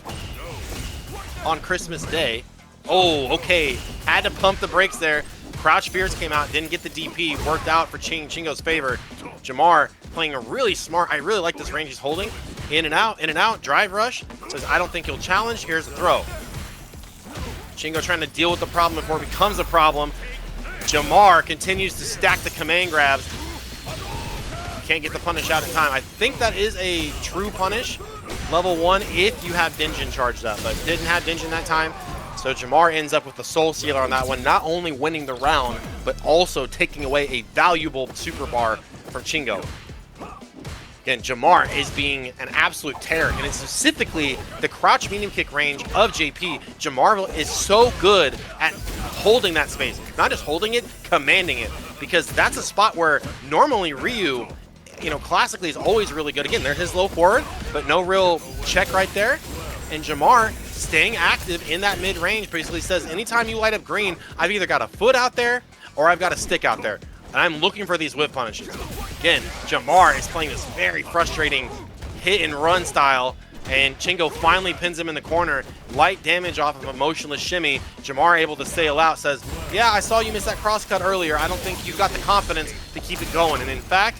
on Christmas Day. Oh, okay. Had to pump the brakes there. Crouch Fierce came out, didn't get the DP, worked out for Chingo's favor. Jamar playing a really smart, I really like this range he's holding. In and out, drive rush. Says, I don't think he'll challenge, here's the throw. Chingo trying to deal with the problem before it becomes a problem. Jamar continues to stack the command grabs. Can't get the punish out in time. I think that is a true punish. Level 1 if you have Dinjin charged up, but didn't have Dinjin that time. So Jamar ends up with the Soul Sealer on that one, not only winning the round, but also taking away a valuable super bar from Chingo. Again, Jamar is being an absolute terror, and it's specifically the crouch medium kick range of JP. Jamar is so good at holding that space. Not just holding it, commanding it, because that's a spot where normally Ryu, you know, classically is always really good. Again, there's his low forward, but no real check right there. And Jamar staying active in that mid-range basically says, anytime you light up green, I've either got a foot out there or I've got a stick out there. And I'm looking for these whip punishes. Again, Jamar is playing this very frustrating hit and run style, and Chingo finally pins him in the corner. Light damage off of a motionless shimmy. Jamar able to sail out, says, yeah, I saw you miss that crosscut earlier. I don't think you've got the confidence to keep it going. And in fact,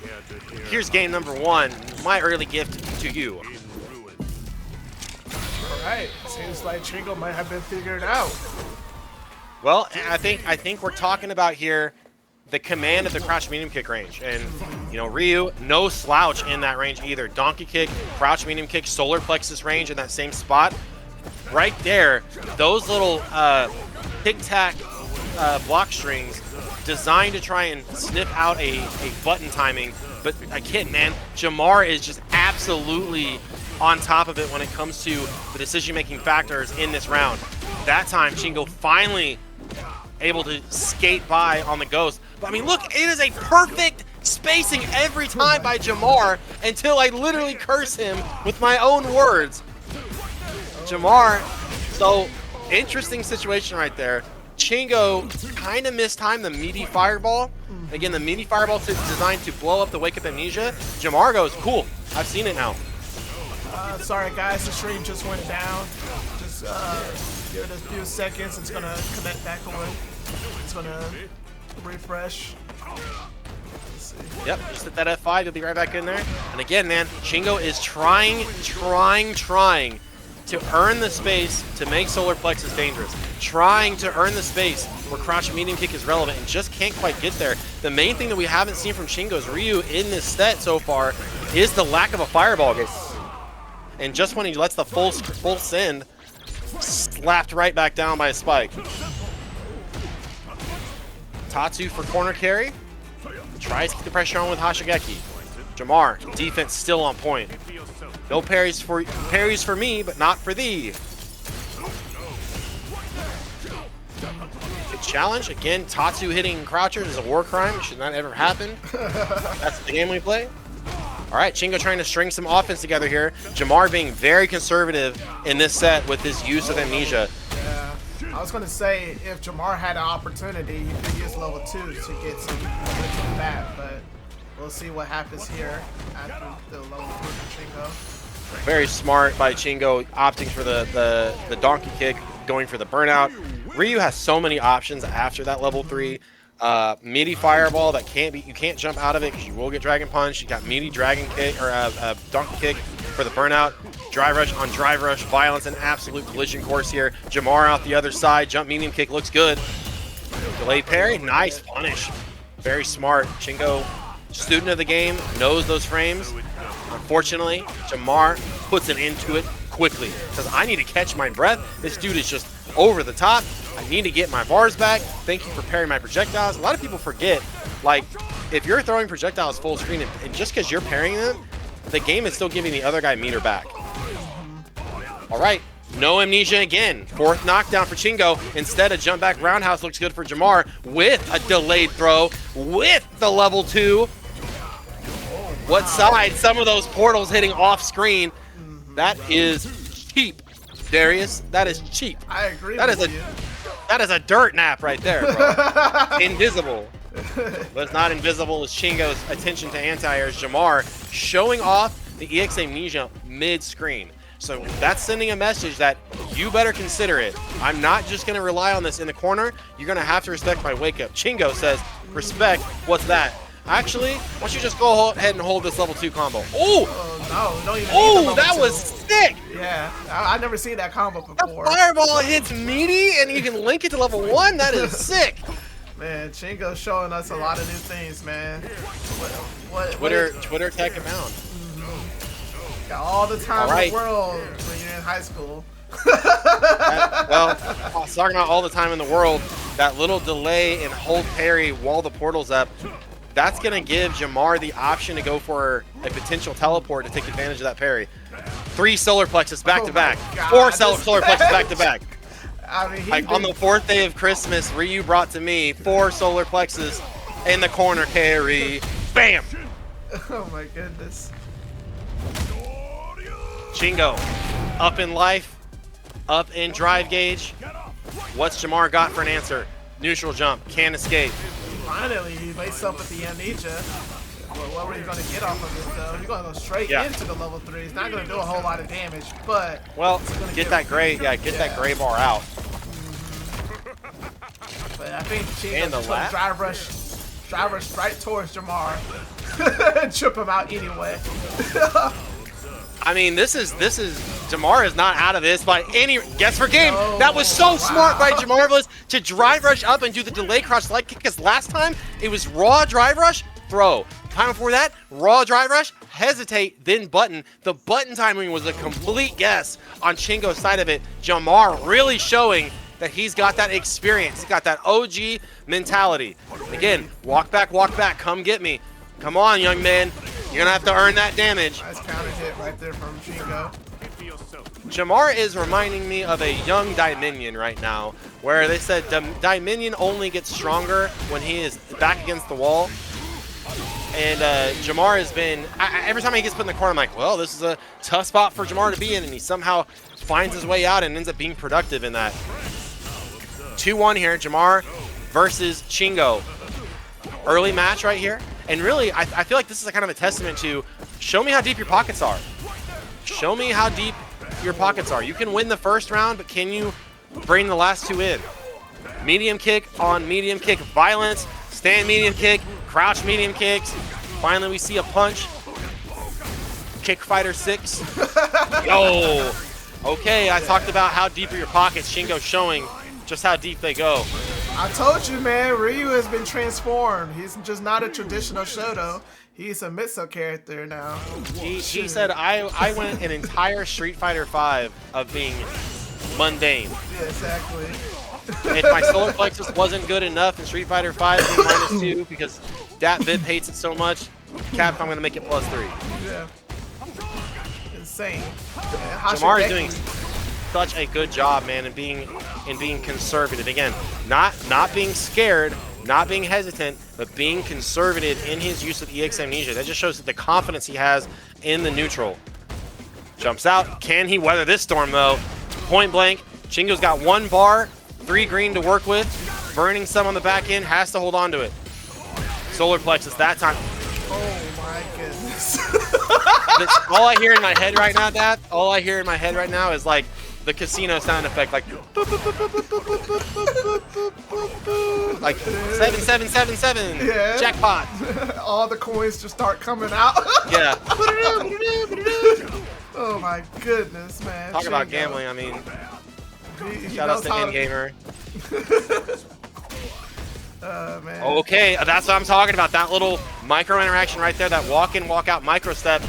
here's game number 1, my early gift to you. Alright, seems like Chingo might have been figured out. Well, I think we're talking about here the command of the crouch medium kick range. And, you know, Ryu, no slouch in that range either. Donkey kick, crouch medium kick, solar plexus range in that same spot. Right there, those little tic-tac block strings designed to try and sniff out a button timing. But again, man, Jamar is just absolutely on top of it when it comes to the decision-making factors in this round. That time, Chingo finally able to skate by on the ghost. But I mean, look, it is a perfect spacing every time by Jamar until I literally curse him with my own words. Jamar, so interesting situation right there. Chingo kind of mistimed the meaty fireball. Again, the meaty fireball is designed to blow up the Wake Up Amnesia. Jamar goes, cool, I've seen it now. Sorry guys, the stream just went down. Just give it a few seconds. It's gonna connect back on. It's gonna refresh. Yep, just hit that F5, you'll be right back in there. And again, man, Chingo is trying to earn the space to make solar plexus dangerous. Trying to earn the space where crouch and medium kick is relevant and just can't quite get there. The main thing that we haven't seen from Chingo's Ryu in this set so far is the lack of a fireball game. And just when he lets the full send, slapped right back down by a spike. Tatsu for corner carry. Tries to keep the pressure on with Hashigeki. Jamar, defense still on point. No parries for me, but not for thee. Good challenge. Again, Tatsu hitting crouchers is a war crime. It should not ever happen. That's the game we play. All right, Chingo trying to string some offense together here. Jamar being very conservative in this set with his use of amnesia. Yeah, I was going to say if Jamar had an opportunity, he could use level 2 to get some momentum back, but we'll see what happens here after the level 3 for Chingo. Very smart by Chingo, opting for the donkey kick, going for the burnout. Ryu has so many options after that level 3. Meaty fireball that you can't jump out of it because you will get dragon punch. You got meaty dragon kick or donkey kick for the burnout. Drive rush on drive rush, violence and absolute collision course here. Jamar out the other side, jump medium kick looks good. Delayed parry, nice punish. Very smart. Chingo, student of the game, knows those frames. Unfortunately, Jamar puts an end to it quickly. Says, I need to catch my breath. This dude is just over the top. I need to get my bars back. Thank you for parrying my projectiles. A lot of people forget, like, if you're throwing projectiles full screen and just because you're parrying them, the game is still giving the other guy meter back. All right, no amnesia again. 4th knockdown for Chingo. Instead, a jump back roundhouse looks good for Jamar with a delayed throw with the level 2. What side? Some of those portals hitting off screen. That is cheap, Darius. That is cheap. I agree that with is you. That is a dirt nap right there, bro. Invisible. But it's not invisible as Chingo's attention to anti-airs. Jamar showing off the EX Amnesia mid-screen. So that's sending a message that you better consider it. I'm not just going to rely on this in the corner. You're going to have to respect my wake-up. Chingo says, respect, what's that? Actually, why don't you just go ahead and hold this level 2 combo. Oh! No, don't even Oh, that was sick! Yeah, I've never seen that combo before. The fireball hits meaty and you can link it to level 1? That is sick! Man, Chingo's showing us a lot of new things, man. Twitter tech amount. Got all the time in the world when you're in high school. Well, talking about all the time in the world, that little delay and hold parry while the portal's up, that's going to give Jamar the option to go for a potential teleport to take advantage of that parry. 3 solar plexus back to back. 4 solar plexus back to back. I mean, like on the 4th day of Christmas, Ryu brought to me 4 solar plexus in the corner carry. Bam! Oh my goodness. Chingo, up in life, up in drive gauge. What's Jamar got for an answer? Neutral jump, can't escape. Finally, he wakes up with the amnesia. What were you going to get off of it, though? You're going to go straight into the level 3. It's not going to do a whole lot of damage, but... Well, get that gray, that gray bar out. But I think Chingo's just going to drive rush right towards Jamar. And trip him out anyway. I mean, this is Jamar is not out of this by any guess for game. No, that was so smart by Jamarvelous to drive rush up and do the delay crouch leg kick, because last time it was raw drive rush, throw. Time before that, raw drive rush, hesitate, then button. The button timing was a complete guess on Chingo's side of it. Jamar really showing that he's got that experience. He's got that OG mentality. Again, walk back, come get me. Come on, young man. You're going to have to earn that damage. Nice counter hit right there from Chingo. Jamar is reminding me of a young Dominion right now, where they said Dominion only gets stronger when he is back against the wall. And Jamar has been, every time he gets put in the corner, I'm like, well, this is a tough spot for Jamar to be in, and he somehow finds his way out and ends up being productive in that. 2-1 here, Jamar versus Chingo. Early match right here. And really, I feel like this is a kind of a testament to show me how deep your pockets are. Show me how deep your pockets are. You can win the first round, but can you bring the last 2 in? Medium kick on medium kick, violence, stand medium kick, Crouch medium kicks. Finally, we see a punch. Kick Fighter 6. Yo. Okay, I talked about how deep are your pockets. Shingo showing just how deep they go. I told you, man, Ryu has been transformed. He's just not a traditional Shoto. He's a Mitsu character now. He said, I went an entire Street Fighter 5 of being mundane. Yeah, exactly. If my solar plexus wasn't good enough in Street Fighter 5 being -2 because Dat Vip hates it so much, Capcom, I'm going to make it +3. Yeah. Insane. Jamar is doing such a good job, man, in being conservative. Again, not being scared, not being hesitant, but being conservative in his use of EX Amnesia. That just shows the confidence he has in the neutral. Jumps out. Can he weather this storm, though? Point blank. Shingo's got 1 bar, 3 green to work with. Burning some on the back end, has to hold on to it. Solar plexus that time. Oh my goodness. All I hear in my head right now, Dad, all I hear in my head right now is like the casino sound effect, like 7777, yeah. Jackpot. All the coins just start coming out. Yeah. Oh my goodness, man. Talk about Shingo. gambling. I mean, He shout out knows to how Endgamer. Man. Okay, that's what I'm talking about. That little micro interaction right there, that walk in, walk out micro step.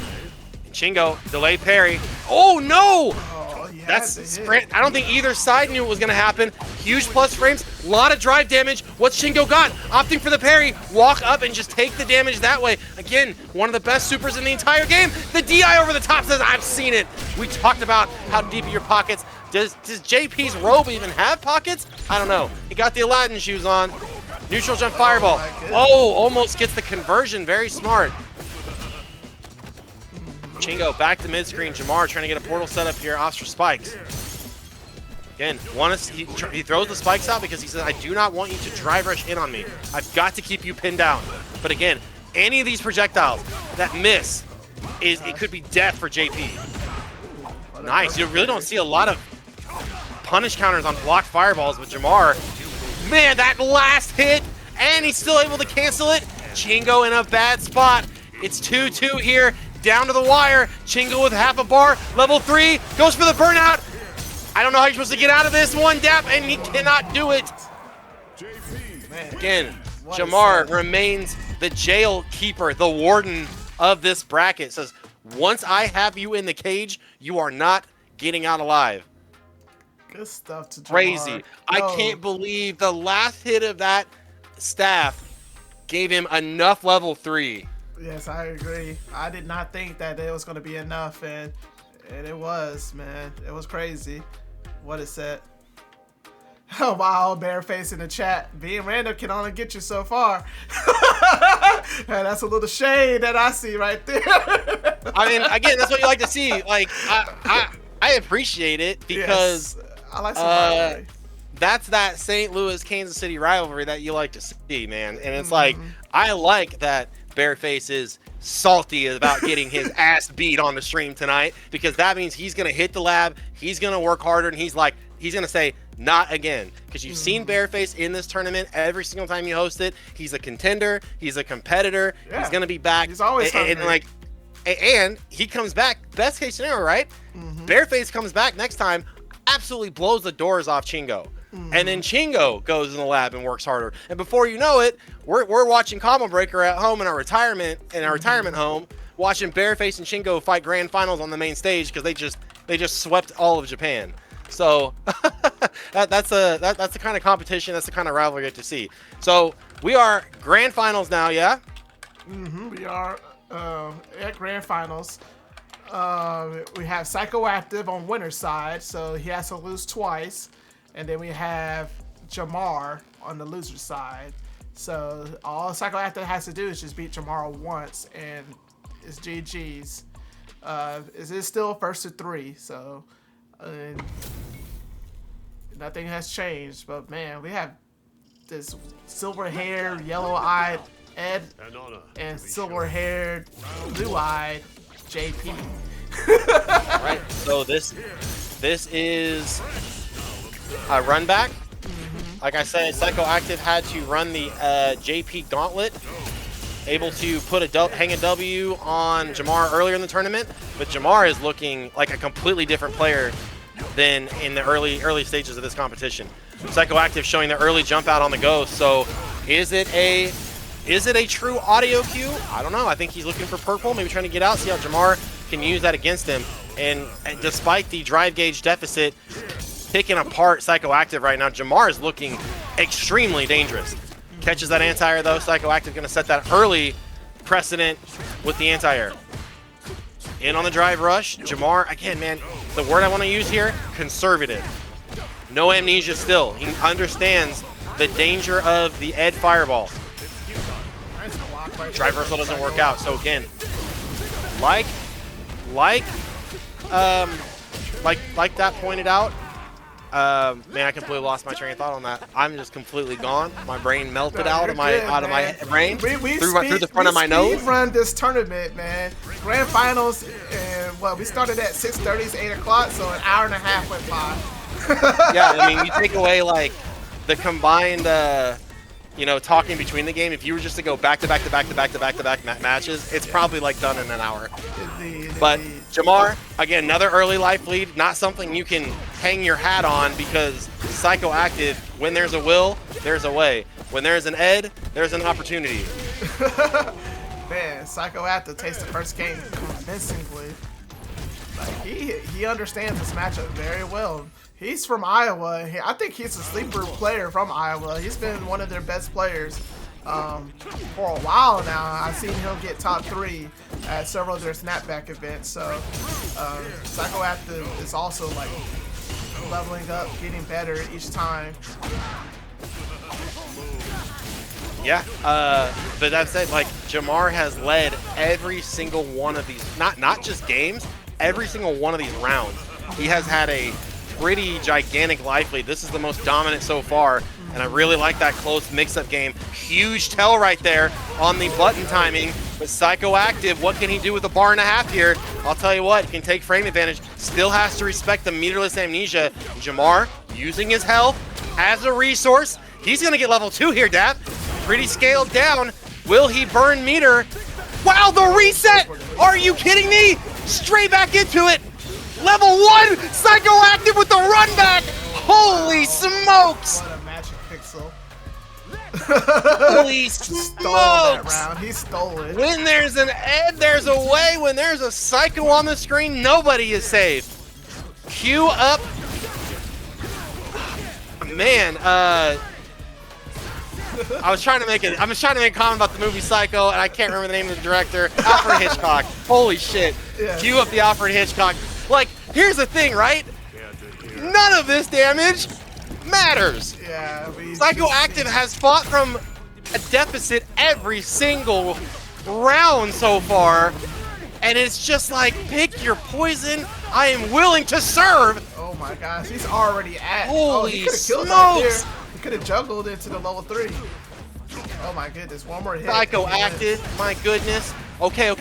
Shingo, delay parry. Oh no! Oh, yeah, That's sprint. I don't think either side knew it was going to happen. Huge plus frames, a lot of drive damage. What's Shingo got? Opting for the parry, walk up and just take the damage that way. Again, one of the best supers in the entire game. The DI over the top says, I've seen it. We talked about how deep are your pockets. Does JP's robe even have pockets? I don't know. He got the Aladdin shoes on. Neutral jump fireball. Oh, almost gets the conversion. Very smart. Shingo back to mid-screen. Jamar trying to get a portal set up here. Ops for spikes. Again, he throws the spikes out because he says, I do not want you to drive rush in on me. I've got to keep you pinned down. But again, any of these projectiles that miss, it could be death for JP. Nice. You really don't see a lot of punish counters on blocked fireballs with Jamar. Man, that last hit, and he's still able to cancel it. Shingo in a bad spot. It's 2-2 here. Down to the wire. Shingo with half a bar. Level 3. Goes for the burnout. I don't know how you're supposed to get out of this. 1 dap, and he cannot do it. Again, Jamar remains the jail keeper, the warden of this bracket. Says, once I have you in the cage, you are not getting out alive. Good stuff to Jamar. Crazy. I can't believe the last hit of that staff gave him enough level 3. Yes, I agree. I did not think that it was going to be enough, and it was, man. It was crazy what it said. Oh, wow, Bareface in the chat. Being random can only get you so far. And that's a little shade that I see right there. I mean, again, that's what you like to see. Like, I appreciate it because yes, I like some rivalry. That's that St. Louis, Kansas City rivalry that you like to see, man. And it's like, I like that Bareface is salty about getting his ass beat on the stream tonight, because that means he's going to hit the lab, he's going to work harder, and he's going to say, not again. Because you've seen Bareface in this tournament every single time you host it. He's a contender, he's a competitor, he's going to be back. He's always hungry. And he comes back, best case scenario, right? Bareface comes back next time, absolutely blows the doors off Shingo. And then Shingo goes in the lab and works harder. And before you know it, we're watching Combo Breaker at home in our retirement home, watching Bareface and Shingo fight grand finals on the main stage because they just swept all of Japan. So that's the kind of competition, that's the kind of rivalry you get to see. So we are grand finals now, yeah? We are at grand finals. We have Psychoactive on winner's side, so he has to lose twice. And then we have Jamar on the loser side. So all Psychoactive has to do is just beat Jamar once, and it's GG's. It is still first to 3, so nothing has changed. But man, we have this silver-haired, yellow-eyed Ed and silver-haired, blue-eyed JP. All right. So this is a run back. Like I said, Psychoactive had to run the JP gauntlet. able to put hang a W on Jamar earlier in the tournament, but Jamar is looking like a completely different player than in the early stages of this competition. Psychoactive showing the early jump out on the Ghost. So is it a true audio cue? I don't know. I think he's looking for purple, maybe trying to get out, see how Jamar can use that against him. And despite the drive gauge deficit picking apart Psychoactive right now, Jamar is looking extremely dangerous. Catches that anti-air though. Psychoactive going to set that early precedent with the anti-air. In on the drive rush. Jamar, again, man, the word I want to use here, conservative. No amnesia still. He understands the danger of the Ed fireball. Drive reversal doesn't work out. So again, like that pointed out, man, I completely lost my train of thought on that. I'm just completely gone. My brain melted out of my brain through the front of my nose. We run this tournament, man. Grand finals, and well, we started at 6:30, it's 8 o'clock, so an hour and a half went by. Yeah, I mean, you take away like the combined, talking between the game. If you were just to go back to back matches, it's probably like done in an hour. But Jamar, again, another early life lead, not something you can hang your hat on because Psychoactive, when there's a will, there's a way. When there's an Ed, there's an opportunity. Man, Psychoactive takes the first game convincingly. He understands this matchup very well. He's from Iowa. I think he's a sleeper player from Iowa. He's been one of their best players for a while now. I've seen him get top 3 at several of their snapback events. So Psychoactive is also like leveling up, getting better each time. Yeah, but that said, like Jamar has led every single one of these, not just games, every single one of these rounds. He has had a pretty gigantic life lead. This is the most dominant so far, and I really like that close mix-up game. Huge tell right there on the button timing, but Psychoactive, what can he do with a bar and a half here? I'll tell you what, he can take frame advantage, still has to respect the meterless amnesia. Jamar, using his health as a resource, he's gonna get level 2 here, Dap. Pretty scaled down. Will he burn meter? Wow, the reset! Are you kidding me? Straight back into it. Level 1, Psychoactive with the run back. Holy smokes! What a magic pixel. Holy Stole that smokes! round. He stole it. When there's an Ed, there's a way. When there's a Psycho on the screen, nobody is safe. Cue up. Man, I was trying to make a comment about the movie Psycho, and I can't remember the name of the director. Alfred Hitchcock. Holy shit. Yeah. Cue up the Alfred Hitchcock. Like, here's the thing, right? None of this damage matters. Yeah, Psychoactive has fought from a deficit every single round so far, and it's just like, pick your poison. I am willing to serve. Oh my gosh, he's already at. Holy he could have killed smokes! that there. He could have juggled into the level 3. Oh my goodness, one more hit. Psychoactive, my goodness. Okay.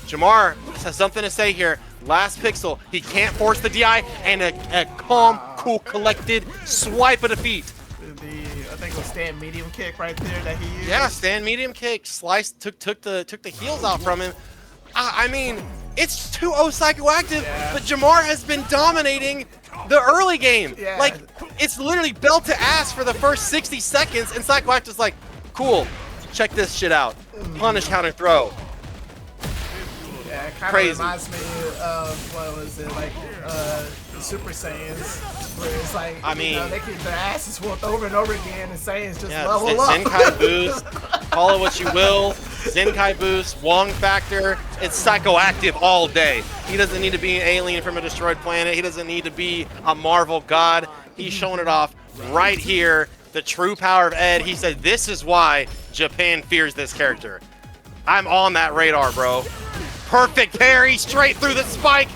Jamar has something to say here. Last pixel, he can't force the DI, and a calm, cool, collected swipe of defeat. I think it was stand medium kick right there that he used. Yeah, stand medium kick, sliced, took the heels out from him. I mean, it's 2-0 Psychoactive, Yeah. but Jamar has been dominating the early game. Yeah. Like, it's literally belt to ass for the first 60 seconds, and Psychoactive's like, cool, check this shit out. Punish, counter, throw. Yeah, it kind of Crazy. reminds me of, what was it, like, the Super Saiyans, where it's like, I mean, they keep their asses whooped over and over again, and Saiyans just Yeah, level up. Zenkai boost, call it what you will. Zenkai boost, Wong factor, it's Psychoactive all day. He doesn't need to be an alien from a destroyed planet. He doesn't need to be a Marvel god. He's showing it off right here. The true power of Ed. He said, this is why Japan fears this character. I'm on that radar, bro. Perfect parry, straight through the spike.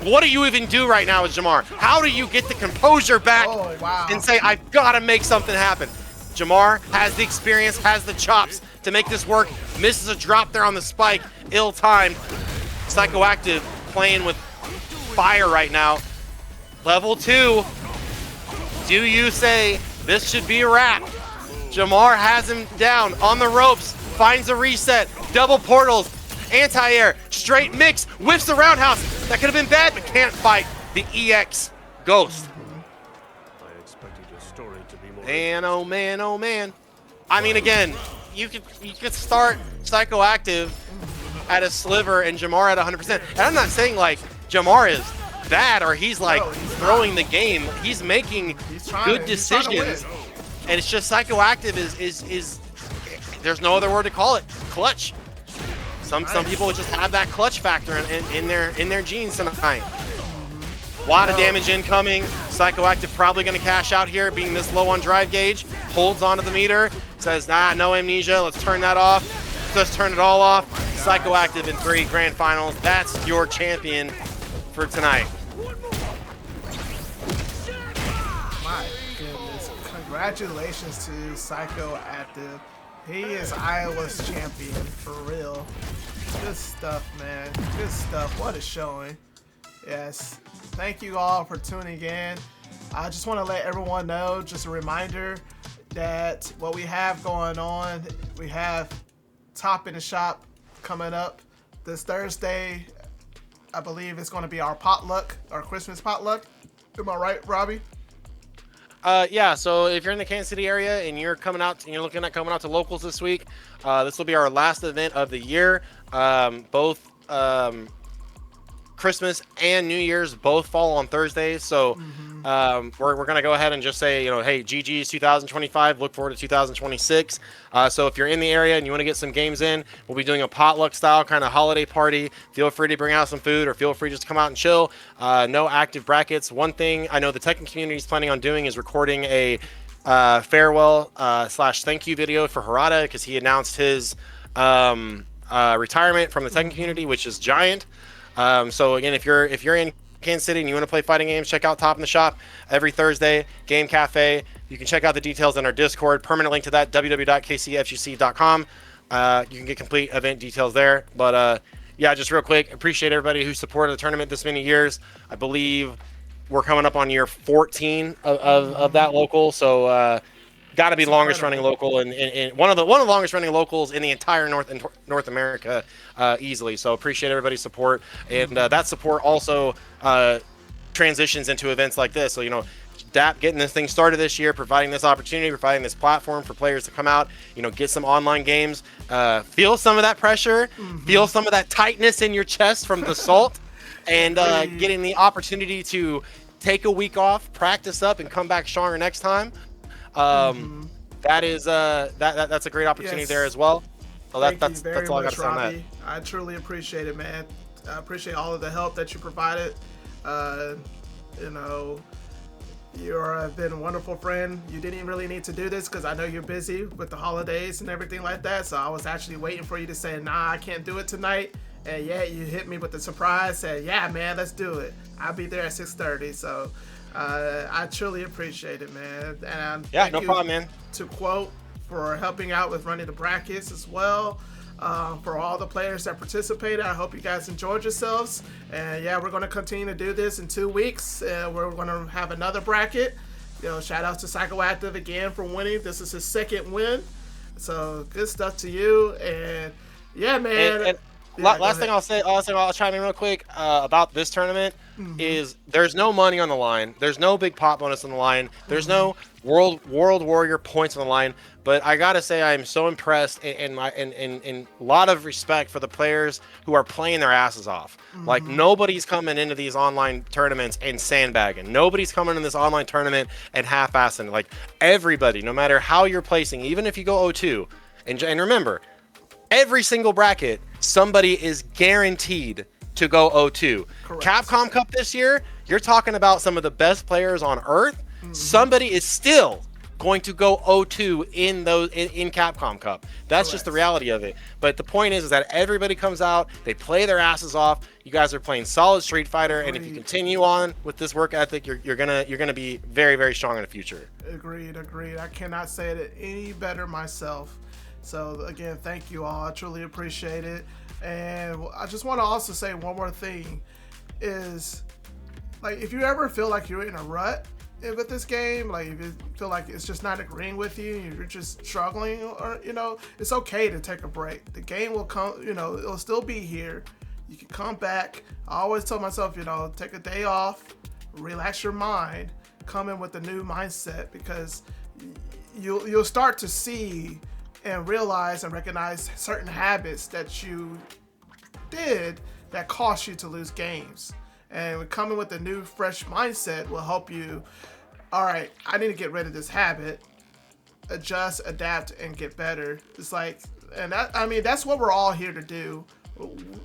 What do you even do right now with Jamar? How do you get the composure back Oh, wow. and say, I've got to make something happen? Jamar has the experience, has the chops to make this work. Misses a drop there on the spike, ill-timed. Psychoactive playing with fire right now. Level 2. Do you say this should be a wrap? Jamar has him down on the ropes. finds a reset, double portals, anti-air, straight mix, whiffs the roundhouse. That could have been bad, but can't fight the EX Ghost. I expected your story to be more. Man, oh man, oh man. I mean, again, you could start Psychoactive at a sliver and Jamar at 100%. And I'm not saying like Jamar is bad or he's like throwing the game. He's making good decisions. And it's just Psychoactive is there's no other word to call it. Clutch. Some people just have that clutch factor in their genes tonight. A lot of damage incoming. Psychoactive probably going to cash out here, being this low on drive gauge. Holds onto the meter. Says, nah, no amnesia. Let's turn that off. Just turn it all off. Psychoactive in 3 grand finals. That's your champion for tonight. My goodness. Congratulations to Psychoactive. He is Iowa's champion, for real. Good stuff, man. Good stuff. What a showing. Yes. Thank you all for tuning in. I just want to let everyone know, just a reminder, that what we have going on, we have Top in the Shop coming up this Thursday. I believe it's going to be our potluck, our Christmas potluck. Am I right, Robbie? Yeah, so if you're in the Kansas City area and you're coming out, and you're looking at coming out to locals this week, this will be our last event of the year. Both Christmas and New Year's both fall on Thursdays, so we're gonna go ahead and just say, you know, hey, GG's 2025. Look forward to 2026. So if you're in the area and you want to get some games in, we'll be doing a potluck style kind of holiday party. Feel free to bring out some food, or feel free just to come out and chill. No active brackets. One thing I know the Tekken community is planning on doing is recording a farewell / thank you video for Harada, because he announced his retirement from the Tekken community, which is giant. So again, if you're in Kansas City and you want to play fighting games, check out Top in the Shop every Thursday, Game Cafe. You can check out the details in our Discord. Permanent link to that, www.kcfuc.com. You can get complete event details there. But yeah, just real quick, appreciate everybody who supported the tournament this many years. I believe we're coming up on year 14 of that local. So got to be the longest running local, and one of the longest running locals in the entire North America, easily. So appreciate everybody's support, and that support also transitions into events like this. So, you know, DAP getting this thing started this year, providing this opportunity, providing this platform for players to come out, you know, get some online games, feel some of that pressure, feel some of that tightness in your chest from the salt, and getting the opportunity to take a week off, practice up, and come back stronger next time. That is that's a great opportunity there as well. So that's all I got to say on that. I truly appreciate it, man. I appreciate all of the help that you provided. You know, you've been a wonderful friend. You didn't really need to do this because I know you're busy with the holidays and everything like that. So I was actually waiting for you to say, nah, I can't do it tonight. And yeah, you hit me with the surprise, said, yeah, man, let's do it. I'll be there at 6:30. So I truly appreciate it, man. And yeah, no problem, man. To quote, for helping out with running the brackets as well. For all the players that participated, I hope you guys enjoyed yourselves. And yeah, we're going to continue to do this in 2 weeks. We're going to have another bracket. You know, shout out to Psychoactive again for winning. This is his second win. So good stuff to you. And yeah, man. And last thing I'll chime in real quick about this tournament is there's no money on the line. There's no big pot bonus on the line. There's no World Warrior points on the line. But I gotta say, I'm so impressed and a lot of respect for the players who are playing their asses off. Like, nobody's coming into these online tournaments and sandbagging. Nobody's coming in this online tournament and half-assing. Like, everybody, no matter how you're placing, even if you go 0-2, and remember, every single bracket, somebody is guaranteed to go 0-2. Correct. Capcom Cup this year, you're talking about some of the best players on Earth. Somebody is still going to go 0-2 in Capcom Cup. That's just the reality of it. But the point is that everybody comes out, they play their asses off. You guys are playing solid Street Fighter, and if you continue on with this work ethic, you're gonna be very, very strong in the future. Agreed. I cannot say it any better myself. So again, thank you all. I truly appreciate it. And I just want to also say one more thing is, like, if you ever feel like you're in a rut with this game, like if you feel like it's just not agreeing with you, you're just struggling, or it's okay to take a break. The game will come, it'll still be here. You can come back. I always tell myself, take a day off, relax your mind, come in with a new mindset, because you'll start to see and realize and recognize certain habits that you did that cost you to lose games. And coming with a new, fresh mindset will help you. All right, I need to get rid of this habit, adjust, adapt, and get better. It's like, and that's what we're all here to do.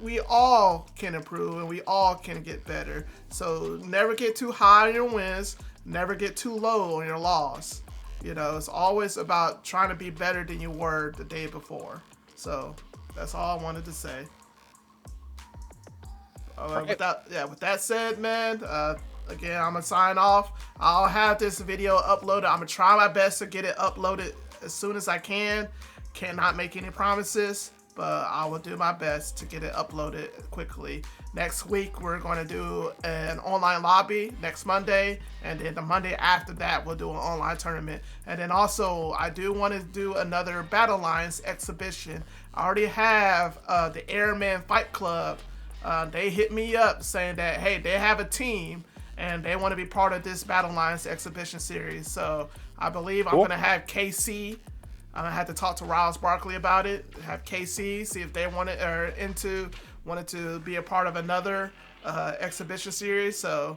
We all can improve and we all can get better. So never get too high on your wins, never get too low on your loss. It's always about trying to be better than you were the day before. So that's all I wanted to say. With that said, man, again, I'm gonna sign off. I'll have this video uploaded. I'm gonna try my best to get it uploaded as soon as I can. Cannot make any promises, but I will do my best to get it uploaded quickly. Next week, we're going to do an online lobby next Monday, and then the Monday after that, we'll do an online tournament. And then also, I do want to do another Battle Lines exhibition. I already have the Airman Fight Club. They hit me up saying that, hey, they have a team and they want to be part of this Battle Lines exhibition series. So I believe I'm going to have KC. I'm going to have to talk to Riles Barkley about it. Have KC, see if they wanted to be a part of another exhibition series. So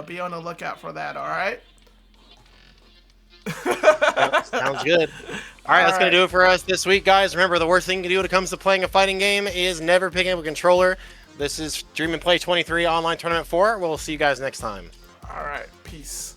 be on the lookout for that, all right? Sounds good. All right, that's going to do it for us this week, guys. Remember, the worst thing you can do when it comes to playing a fighting game is never picking up a controller. This is Dream and Play 23 Online Tournament 4. We'll see you guys next time. All right, peace.